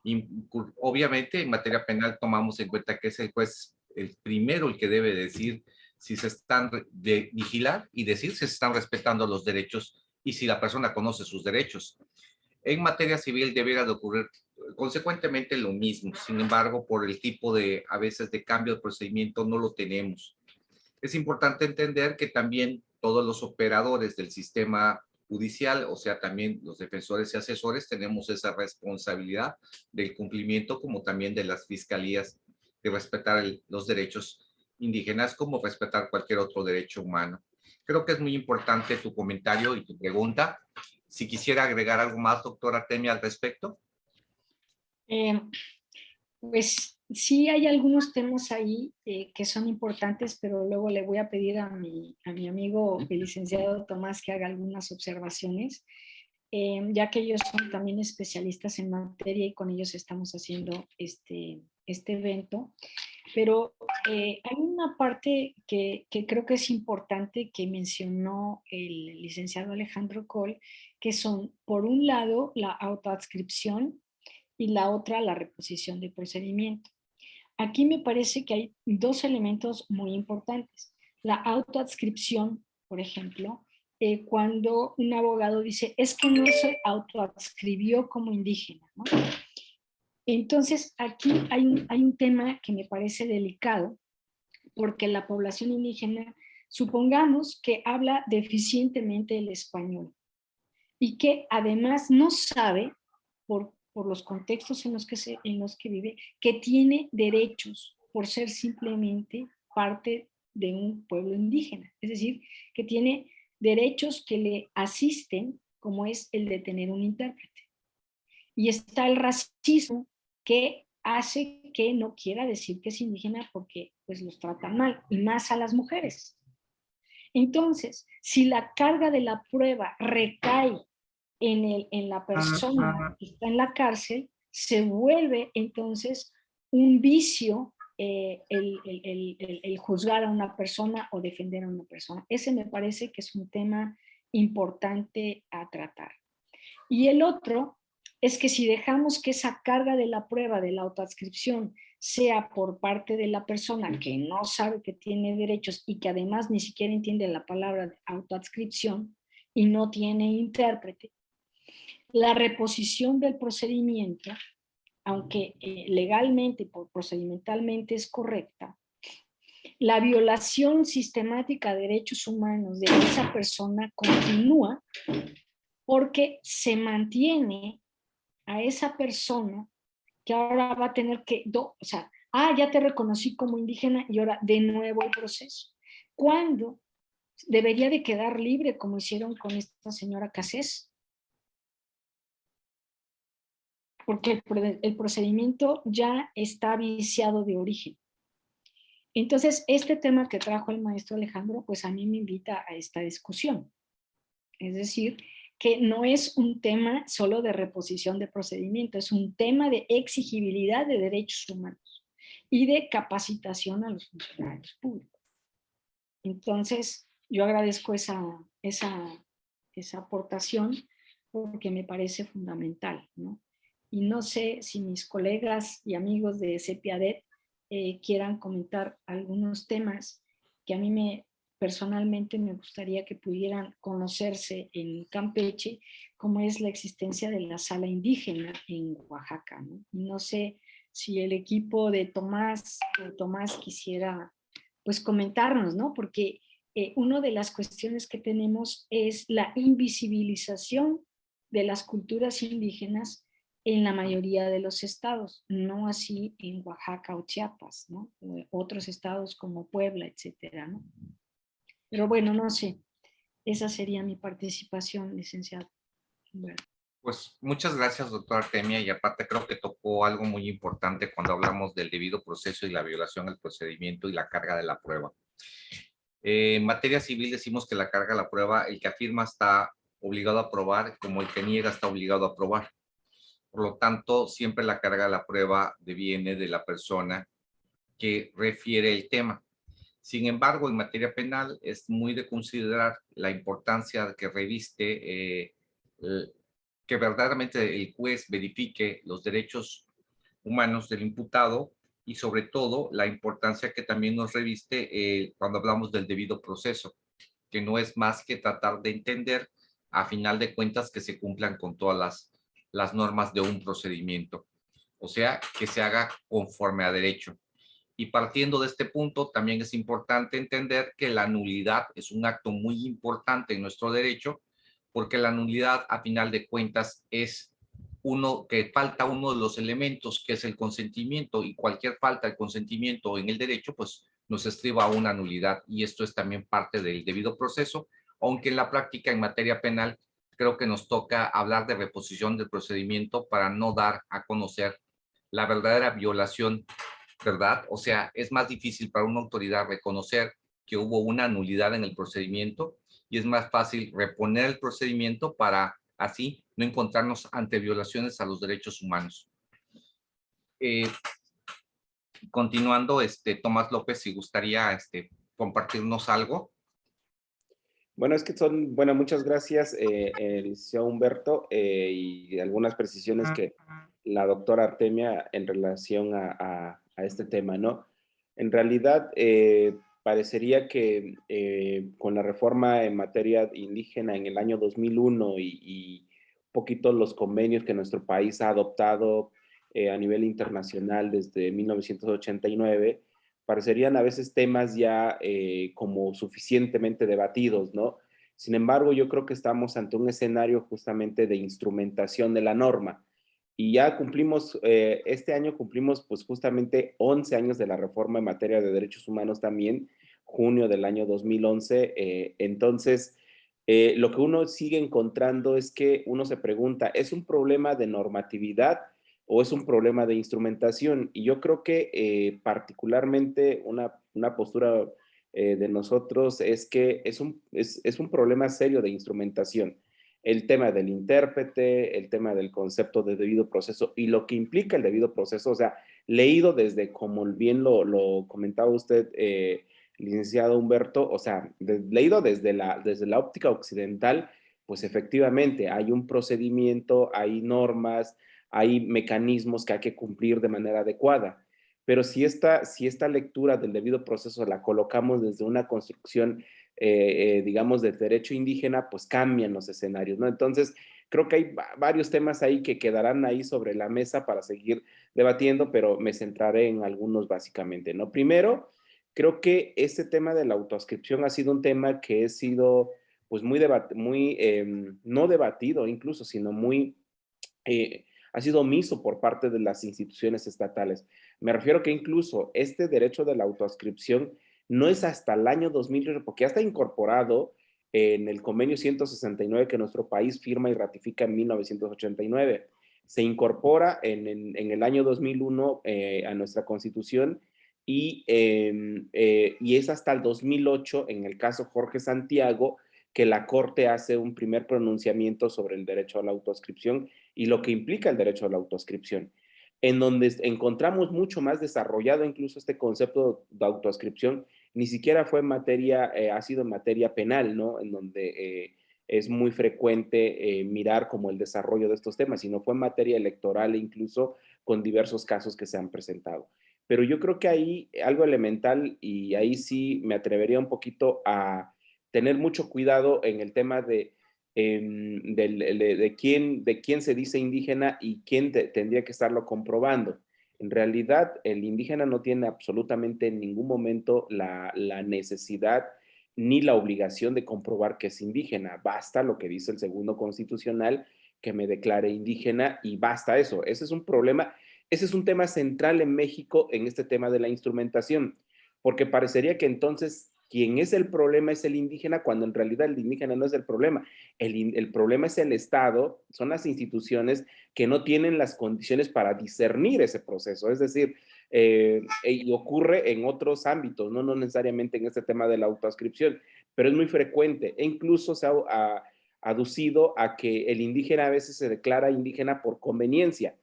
Y obviamente en materia penal tomamos en cuenta que es el juez el primero el que debe decir si se están vigilar y decir si se están respetando los derechos y si la persona conoce sus derechos. En materia civil debiera de ocurrir consecuentemente lo mismo. Sin embargo, por el tipo de, a veces, de cambio de procedimiento no lo tenemos. Es importante entender que también todos los operadores del sistema judicial, o sea, también los defensores y asesores, tenemos esa responsabilidad del cumplimiento, como también de las fiscalías, de respetar los derechos indígenas, como respetar cualquier otro derecho humano. Creo que es muy importante tu comentario y tu pregunta. Si quisiera agregar algo más, doctora Artemia, al respecto. Pues sí hay algunos temas ahí que son importantes, pero luego le voy a pedir a mi amigo, el licenciado Tomás, que haga algunas observaciones, ya que ellos son también especialistas en materia y con ellos estamos haciendo este evento. Pero hay una parte que creo que es importante que mencionó el licenciado Alejandro Coll, que son, por un lado, la autoadscripción y la otra, la reposición de procedimiento. Aquí me parece que hay dos elementos muy importantes. La autoadscripción, por ejemplo, cuando un abogado dice, es que no se autoadscribió como indígena, ¿no? Entonces, aquí hay un tema que me parece delicado, porque la población indígena, supongamos que habla deficientemente el español y que además no sabe, por los contextos en los que vive, que tiene derechos por ser simplemente parte de un pueblo indígena. Es decir, que tiene derechos que le asisten, como es el de tener un intérprete. Y está el racismo, que hace que no quiera decir que es indígena porque pues los tratan mal, y más a las mujeres. Entonces, si la carga de la prueba recae en la persona que está en la cárcel, se vuelve entonces un vicio el juzgar a una persona o defender a una persona. Ese me parece que es un tema importante a tratar. Y el otro es que si dejamos que esa carga de la prueba de la autoadscripción sea por parte de la persona que no sabe que tiene derechos y que además ni siquiera entiende la palabra de autoadscripción y no tiene intérprete, la reposición del procedimiento, aunque legalmente y procedimentalmente es correcta, la violación sistemática de derechos humanos de esa persona continúa porque se mantiene a esa persona que ahora va a tener que, ya te reconocí como indígena y ahora de nuevo el proceso. ¿Cuándo debería de quedar libre como hicieron con esta señora Cassés? Porque el procedimiento ya está viciado de origen. Entonces, este tema que trajo el maestro Alejandro, pues a mí me invita a esta discusión. Es decir, que no es un tema solo de reposición de procedimiento, es un tema de exigibilidad de derechos humanos y de capacitación a los funcionarios públicos. Entonces, yo agradezco esa aportación porque me parece fundamental, ¿no? Y no sé si mis colegas y amigos de CEPIADET quieran comentar algunos temas que a mí personalmente me gustaría que pudieran conocerse en Campeche, como es la existencia de la sala indígena en Oaxaca, ¿no? Y no sé si el equipo de Tomás quisiera pues comentarnos, ¿no? Porque una de las cuestiones que tenemos es la invisibilización de las culturas indígenas en la mayoría de los estados, no así en Oaxaca o Chiapas, ¿no? Otros estados como Puebla, etcétera, ¿no? Pero bueno, no sé, esa sería mi participación, licenciado. Bueno. Pues muchas gracias, doctora Artemia, y aparte creo que tocó algo muy importante cuando hablamos del debido proceso y la violación al procedimiento y la carga de la prueba. En materia civil decimos que la carga de la prueba, el que afirma está obligado a probar, como el que niega está obligado a probar. Por lo tanto, siempre la carga de la prueba deviene de la persona que refiere el tema. Sin embargo, en materia penal es muy de considerar la importancia que reviste que verdaderamente el juez verifique los derechos humanos del imputado y sobre todo la importancia que también nos reviste cuando hablamos del debido proceso, que no es más que tratar de entender a final de cuentas que se cumplan con todas las normas de un procedimiento, o sea, que se haga conforme a derecho. Y partiendo de este punto, también es importante entender que la nulidad es un acto muy importante en nuestro derecho, porque la nulidad, a final de cuentas, es falta uno de los elementos, que es el consentimiento, y cualquier falta de consentimiento en el derecho, pues nos estriba una nulidad, y esto es también parte del debido proceso, aunque en la práctica, en materia penal, creo que nos toca hablar de reposición del procedimiento para no dar a conocer la verdadera violación, ¿verdad? O sea, es más difícil para una autoridad reconocer que hubo una nulidad en el procedimiento y es más fácil reponer el procedimiento para así no encontrarnos ante violaciones a los derechos humanos. continuando, Tomás López, si gustaría compartirnos algo. Bueno, muchas gracias, licenciado Humberto, y algunas precisiones que la doctora Artemia en relación a este tema, ¿no? En realidad, parecería que con la reforma en materia indígena en el año 2001 y un poquito los convenios que nuestro país ha adoptado a nivel internacional desde 1989, parecerían a veces temas ya como suficientemente debatidos, ¿no? Sin embargo, yo creo que estamos ante un escenario justamente de instrumentación de la norma. Y ya cumplimos, este año cumplimos pues justamente 11 años de la reforma en materia de derechos humanos también, junio del año 2011. Entonces, lo que uno sigue encontrando es que uno se pregunta, ¿es un problema de normatividad o es un problema de instrumentación? Y yo creo que particularmente una postura de nosotros es que es un problema serio de instrumentación. El tema del intérprete, el tema del concepto de debido proceso y lo que implica el debido proceso, o sea, leído desde, como bien lo comentaba usted, licenciado Humberto, o sea, leído desde la óptica occidental, pues efectivamente hay un procedimiento, hay normas, hay mecanismos que hay que cumplir de manera adecuada. Pero si esta lectura del debido proceso la colocamos desde una construcción, digamos, del derecho indígena, pues cambian los escenarios, ¿no? Entonces, creo que hay varios temas ahí que quedarán ahí sobre la mesa para seguir debatiendo, pero me centraré en algunos básicamente, ¿no? Primero, creo que este tema de la autoascripción ha sido un tema que ha sido, pues, no debatido incluso, sino ha sido omiso por parte de las instituciones estatales. Me refiero que incluso este derecho de la autoascripción no es hasta el año 2000, porque ya está incorporado en el convenio 169 que nuestro país firma y ratifica en 1989. Se incorpora en el año 2001 a nuestra constitución y es hasta el 2008, en el caso Jorge Santiago, que la Corte hace un primer pronunciamiento sobre el derecho a la autoascripción y lo que implica el derecho a la autoascripción, en donde encontramos mucho más desarrollado incluso este concepto de autoascripción, ni siquiera fue en materia, ha sido en materia penal, ¿no? En donde es muy frecuente mirar como el desarrollo de estos temas, sino fue en materia electoral e incluso con diversos casos que se han presentado. Pero yo creo que ahí algo elemental, y ahí sí me atrevería un poquito a tener mucho cuidado en el tema de quién se dice indígena y quién tendría que estarlo comprobando. En realidad, el indígena no tiene absolutamente en ningún momento la necesidad ni la obligación de comprobar que es indígena. Basta lo que dice el segundo constitucional, que me declare indígena, y basta eso. Ese es un problema, ese es un tema central en México en este tema de la instrumentación, porque parecería que entonces quien es el problema es el indígena, cuando en realidad el indígena no es el problema. El problema es el Estado, son las instituciones que no tienen las condiciones para discernir ese proceso. Es decir, y ocurre en otros ámbitos, no necesariamente en este tema de la autoascripción, pero es muy frecuente. E incluso se ha aducido a que el indígena a veces se declara indígena por conveniencia.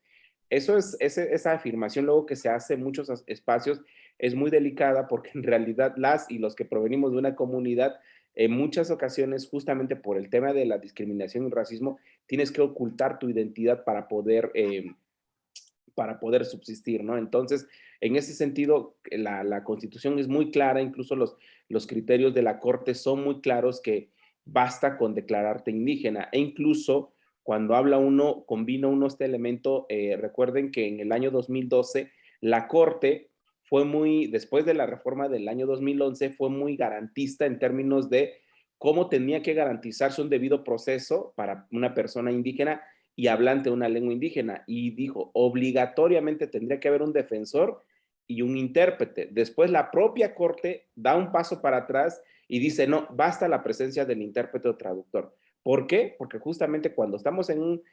Esa afirmación luego que se hace en muchos espacios es muy delicada, porque en realidad las y los que provenimos de una comunidad, en muchas ocasiones, justamente por el tema de la discriminación y racismo, tienes que ocultar tu identidad para poder subsistir, ¿no? Entonces, en ese sentido, la Constitución es muy clara, incluso los criterios de la Corte son muy claros, que basta con declararte indígena, e incluso cuando combina uno este elemento, recuerden que en el año 2012 la Corte después de la reforma del año 2011, fue muy garantista en términos de cómo tenía que garantizarse un debido proceso para una persona indígena y hablante de una lengua indígena, y dijo, obligatoriamente tendría que haber un defensor y un intérprete. Después la propia Corte da un paso para atrás y dice, no, basta la presencia del intérprete o traductor. ¿Por qué? Porque justamente cuando estamos en un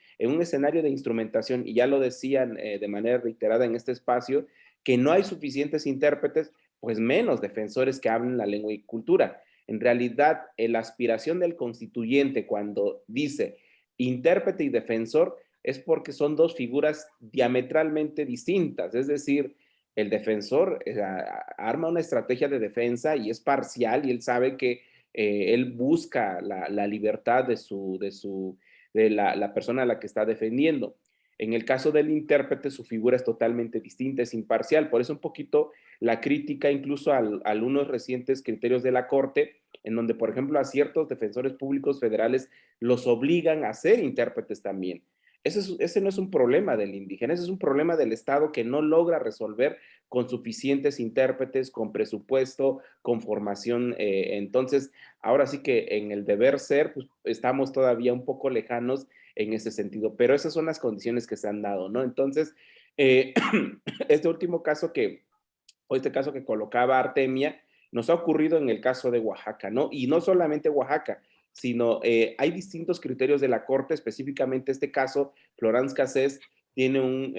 escenario de instrumentación, y ya lo decían de manera reiterada en este espacio, que no hay suficientes intérpretes, pues menos defensores que hablen la lengua y cultura. En realidad, la aspiración del constituyente cuando dice intérprete y defensor es porque son dos figuras diametralmente distintas. Es decir, el defensor arma una estrategia de defensa y es parcial y él sabe que él busca la libertad de la persona a la que está defendiendo. En el caso del intérprete, su figura es totalmente distinta, es imparcial. Por eso un poquito la crítica incluso a algunos recientes criterios de la Corte, en donde, por ejemplo, a ciertos defensores públicos federales los obligan a ser intérpretes también. Ese no es un problema del indígena, ese es un problema del Estado que no logra resolver con suficientes intérpretes, con presupuesto, con formación. Entonces, ahora sí que en el deber ser, pues, estamos todavía un poco lejanos en ese sentido, pero esas son las condiciones que se han dado, ¿no? Entonces, este último caso este caso que colocaba Artemia, nos ha ocurrido en el caso de Oaxaca, ¿no? Y no solamente Oaxaca, sino hay distintos criterios de la Corte, específicamente este caso, Florence Cassés tiene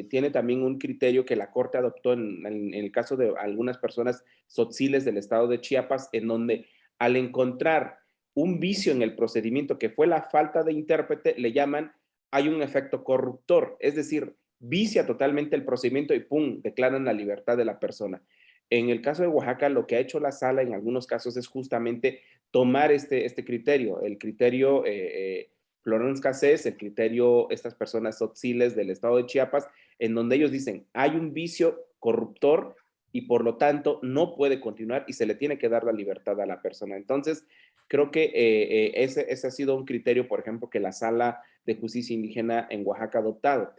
tiene también un criterio que la Corte adoptó en el caso de algunas personas tzotziles del estado de Chiapas, en donde al encontrar un vicio en el procedimiento que fue la falta de intérprete, le llaman, hay un efecto corruptor, es decir, vicia totalmente el procedimiento y ¡pum!, declaran la libertad de la persona. En el caso de Oaxaca, lo que ha hecho la sala en algunos casos es justamente tomar este criterio, el criterio Florence Cassés, el criterio estas personas tzotziles del estado de Chiapas, en donde ellos dicen, hay un vicio corruptor y por lo tanto no puede continuar y se le tiene que dar la libertad a la persona. Entonces, creo que ese ha sido un criterio, por ejemplo, que la Sala de Justicia Indígena en Oaxaca ha adoptado.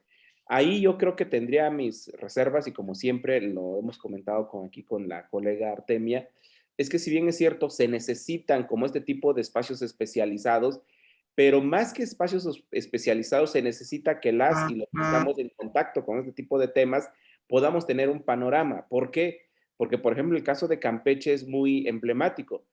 Ahí yo creo que tendría mis reservas y como siempre lo hemos comentado aquí con la colega Artemia, es que si bien es cierto, se necesitan como este tipo de espacios especializados, pero más que espacios especializados se necesita que las y los que estamos en contacto con este tipo de temas podamos tener un panorama. ¿Por qué? Porque, por ejemplo, el caso de Campeche es muy emblemático.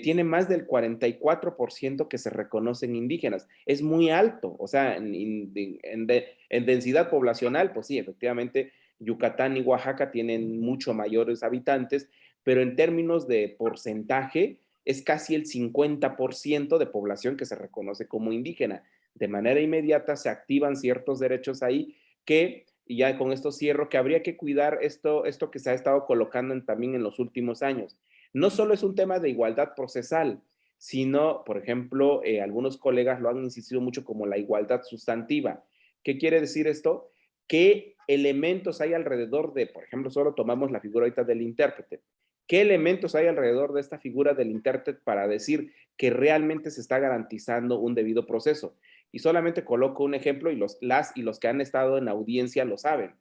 Tiene más del 44% que se reconocen indígenas. Es muy alto, o sea, en densidad poblacional, pues sí, efectivamente, Yucatán y Oaxaca tienen mucho mayores habitantes, pero en términos de porcentaje, es casi el 50% de población que se reconoce como indígena. De manera inmediata se activan ciertos derechos ahí que, y ya con esto cierro, que habría que cuidar esto que se ha estado colocando también en los últimos años. No solo es un tema de igualdad procesal, sino, por ejemplo, algunos colegas lo han insistido mucho como la igualdad sustantiva. ¿Qué quiere decir esto? ¿Qué elementos hay alrededor de, por ejemplo, solo tomamos la figura ahorita del intérprete? ¿Qué elementos hay alrededor de esta figura del intérprete para decir que realmente se está garantizando un debido proceso? Y solamente coloco un ejemplo y los que han estado en audiencia lo saben.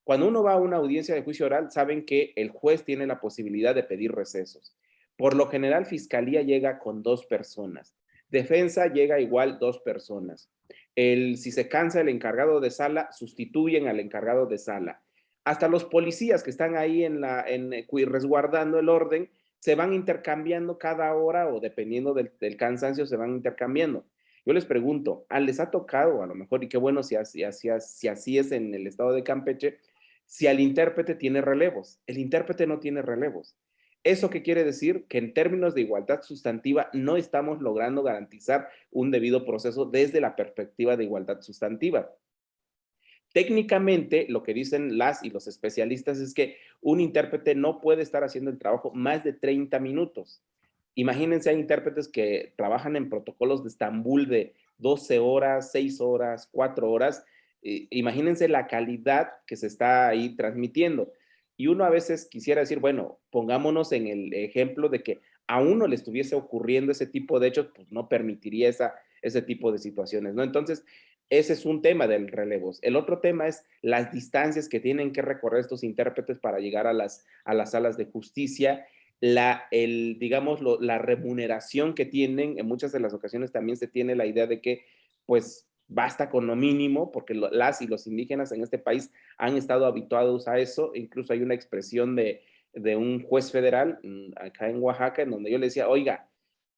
Cuando uno va a una audiencia de juicio oral, saben que el juez tiene la posibilidad de pedir recesos. Por lo general, fiscalía llega con 2 personas. Defensa llega igual 2 personas. Si se cansa el encargado de sala, sustituyen al encargado de sala. Hasta los policías que están ahí resguardando el orden, se van intercambiando cada hora o dependiendo del cansancio, se van intercambiando. Yo les pregunto, ¿les ha tocado, a lo mejor, y qué bueno si así es en el estado de Campeche, si al intérprete tiene relevos? El intérprete no tiene relevos. ¿Eso qué quiere decir? Que en términos de igualdad sustantiva no estamos logrando garantizar un debido proceso desde la perspectiva de igualdad sustantiva. Técnicamente, lo que dicen las y los especialistas es que un intérprete no puede estar haciendo el trabajo más de 30 minutos. Imagínense, hay intérpretes que trabajan en protocolos de Estambul de 12 horas, 6 horas, 4 horas. Imagínense la calidad que se está ahí transmitiendo. Y uno a veces quisiera decir, bueno, pongámonos en el ejemplo de que a uno le estuviese ocurriendo ese tipo de hechos, pues no permitiría ese tipo de situaciones, ¿no? Entonces, ese es un tema del relevos. El otro tema es las distancias que tienen que recorrer estos intérpretes para llegar a las salas de justicia, la remuneración que tienen. En muchas de las ocasiones también se tiene la idea de que, pues, basta con lo mínimo, porque las y los indígenas en este país han estado habituados a eso. Incluso hay una expresión de un juez federal acá en Oaxaca, en donde yo le decía, oiga,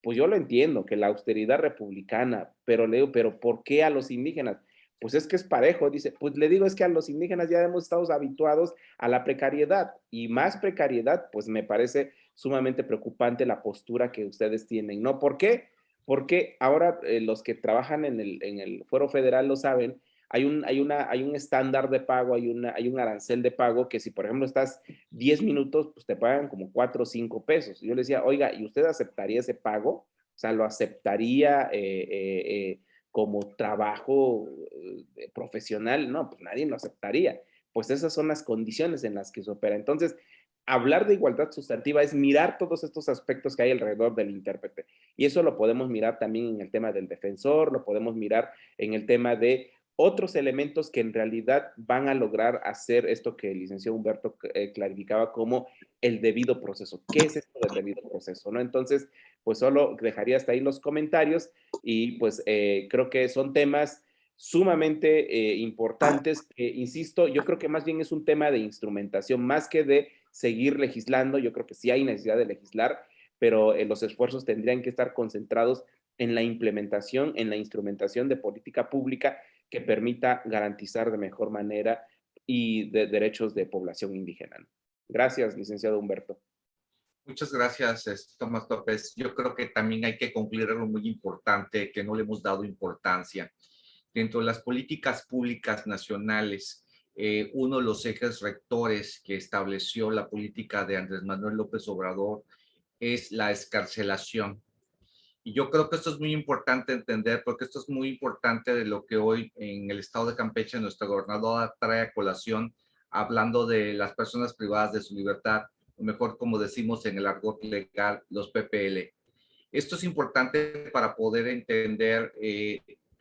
pues yo lo entiendo, que la austeridad republicana, pero le digo, ¿pero por qué a los indígenas? Pues es que es parejo, dice, pues le digo, es que a los indígenas ya hemos estado habituados a la precariedad, y más precariedad, pues me parece sumamente preocupante la postura que ustedes tienen, ¿no? ¿Por qué? Porque ahora los que trabajan en el fuero federal lo saben, hay un estándar de pago, hay un arancel de pago que si, por ejemplo, estás 10 minutos, pues te pagan como 4 o 5 pesos. Y yo le decía, oiga, ¿y usted aceptaría ese pago? O sea, ¿lo aceptaría como trabajo profesional? No, pues nadie lo aceptaría. Pues esas son las condiciones en las que se opera. Entonces, hablar de igualdad sustantiva es mirar todos estos aspectos que hay alrededor del intérprete. Y eso lo podemos mirar también en el tema del defensor, lo podemos mirar en el tema de otros elementos que en realidad van a lograr hacer esto que el licenciado Humberto clarificaba como el debido proceso. ¿Qué es esto del debido proceso? ¿No? Entonces, pues solo dejaría hasta ahí los comentarios y pues creo que son temas sumamente importantes que, insisto, yo creo que más bien es un tema de instrumentación, más que de seguir legislando. Yo creo que sí hay necesidad de legislar, pero los esfuerzos tendrían que estar concentrados en la implementación, en la instrumentación de política pública que permita garantizar de mejor manera y de derechos de población indígena. Gracias, licenciado Humberto. Muchas gracias, Tomás López. Yo creo que también hay que concluir algo muy importante que no le hemos dado importancia. Dentro de las políticas públicas nacionales, uno de los ejes rectores que estableció la política de Andrés Manuel López Obrador es la excarcelación. Y yo creo que esto es muy importante entender, porque esto es muy importante de lo que hoy en el estado de Campeche nuestra gobernadora trae a colación, hablando de las personas privadas de su libertad, o mejor como decimos en el argot legal, los PPL. Esto es importante para poder entender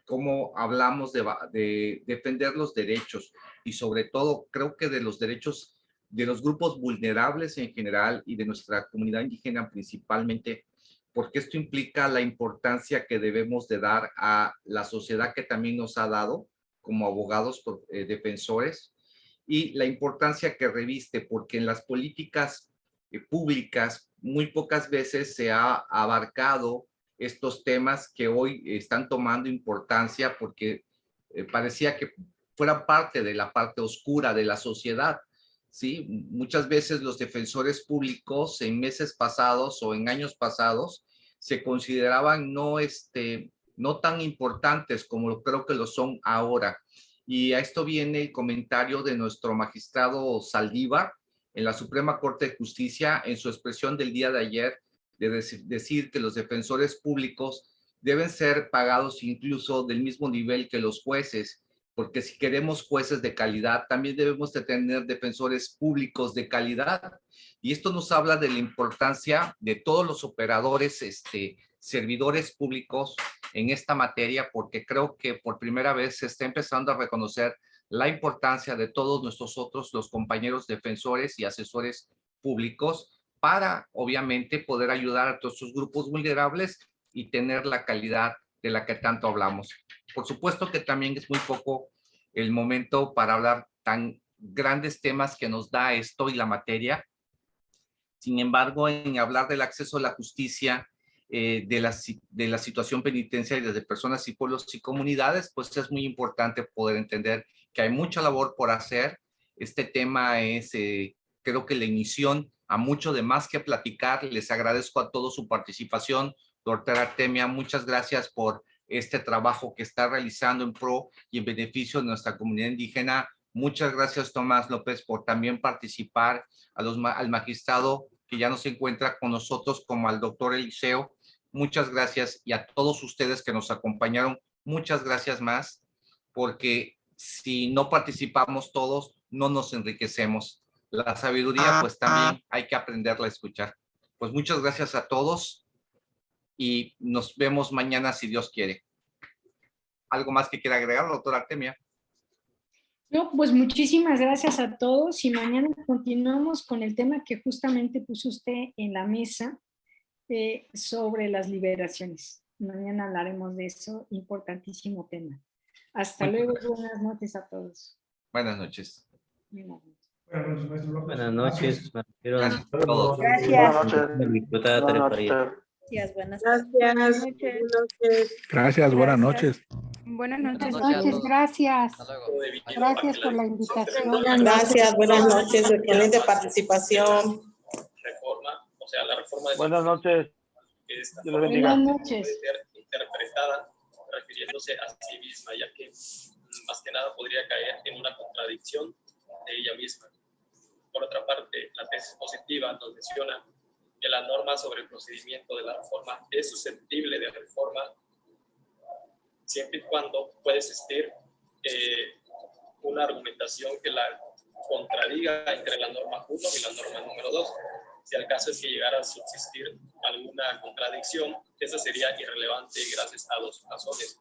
cómo hablamos de defender los derechos y sobre todo creo que de los derechos de los grupos vulnerables en general y de nuestra comunidad indígena principalmente, porque esto implica la importancia que debemos de dar a la sociedad que también nos ha dado como abogados defensores y la importancia que reviste, porque en las políticas públicas muy pocas veces se ha abarcado estos temas que hoy están tomando importancia porque parecía que fueran parte de la parte oscura de la sociedad. ¿Sí? Muchas veces los defensores públicos en meses pasados o en años pasados se consideraban no tan importantes como creo que lo son ahora. Y a esto viene el comentario de nuestro magistrado Saldívar en la Suprema Corte de Justicia en su expresión del día de ayer de decir que los defensores públicos deben ser pagados incluso del mismo nivel que los jueces, porque si queremos jueces de calidad, también debemos de tener defensores públicos de calidad. Y esto nos habla de la importancia de todos los operadores, servidores públicos en esta materia, porque creo que por primera vez se está empezando a reconocer la importancia de todos nuestros otros, los compañeros defensores y asesores públicos, para obviamente poder ayudar a todos estos grupos vulnerables y tener la calidad de la que tanto hablamos. Por supuesto que también es muy poco el momento para hablar tan grandes temas que nos da esto y la materia. Sin embargo, en hablar del acceso a la justicia, de la situación penitenciaria de personas y pueblos y comunidades, pues es muy importante poder entender que hay mucha labor por hacer. Este tema es, creo que la inició a mucho de más que platicar. Les agradezco a todos su participación. Doctora Artemia, muchas gracias por este trabajo que está realizando en pro y en beneficio de nuestra comunidad indígena. Muchas gracias, Tomás López, por también participar, al magistrado que ya no se encuentra con nosotros, como al doctor Eliseo. Muchas gracias, y a todos ustedes que nos acompañaron, muchas gracias más, porque si no participamos todos, no nos enriquecemos. La sabiduría, pues también hay que aprenderla a escuchar. Pues muchas gracias a todos y nos vemos mañana si Dios quiere. ¿Algo más que quiera agregar, doctora Artemia? No, pues muchísimas gracias a todos y mañana continuamos con el tema que justamente puso usted en la mesa sobre las liberaciones. Mañana hablaremos de eso, importantísimo tema. Hasta luego, buenas noches a todos. Buenas noches. Buenas noches. Gracias a todos. Buenas noches. Gracias, buenas noches. Buenas noches, gracias. Gracias por la invitación. Gracias, buenas noches. Excelente participación. La reforma de buenas noches. Buenas noches. Puede ser interpretada refiriéndose a sí misma, ya que más que nada podría caer en una contradicción de ella misma. Por otra parte, la tesis positiva nos menciona que la norma sobre el procedimiento de la reforma es susceptible de reforma siempre y cuando pueda existir una argumentación que la contradiga entre la norma 1 y la norma número 2. Si al caso es que llegara a subsistir alguna contradicción, esa sería irrelevante gracias a dos razones.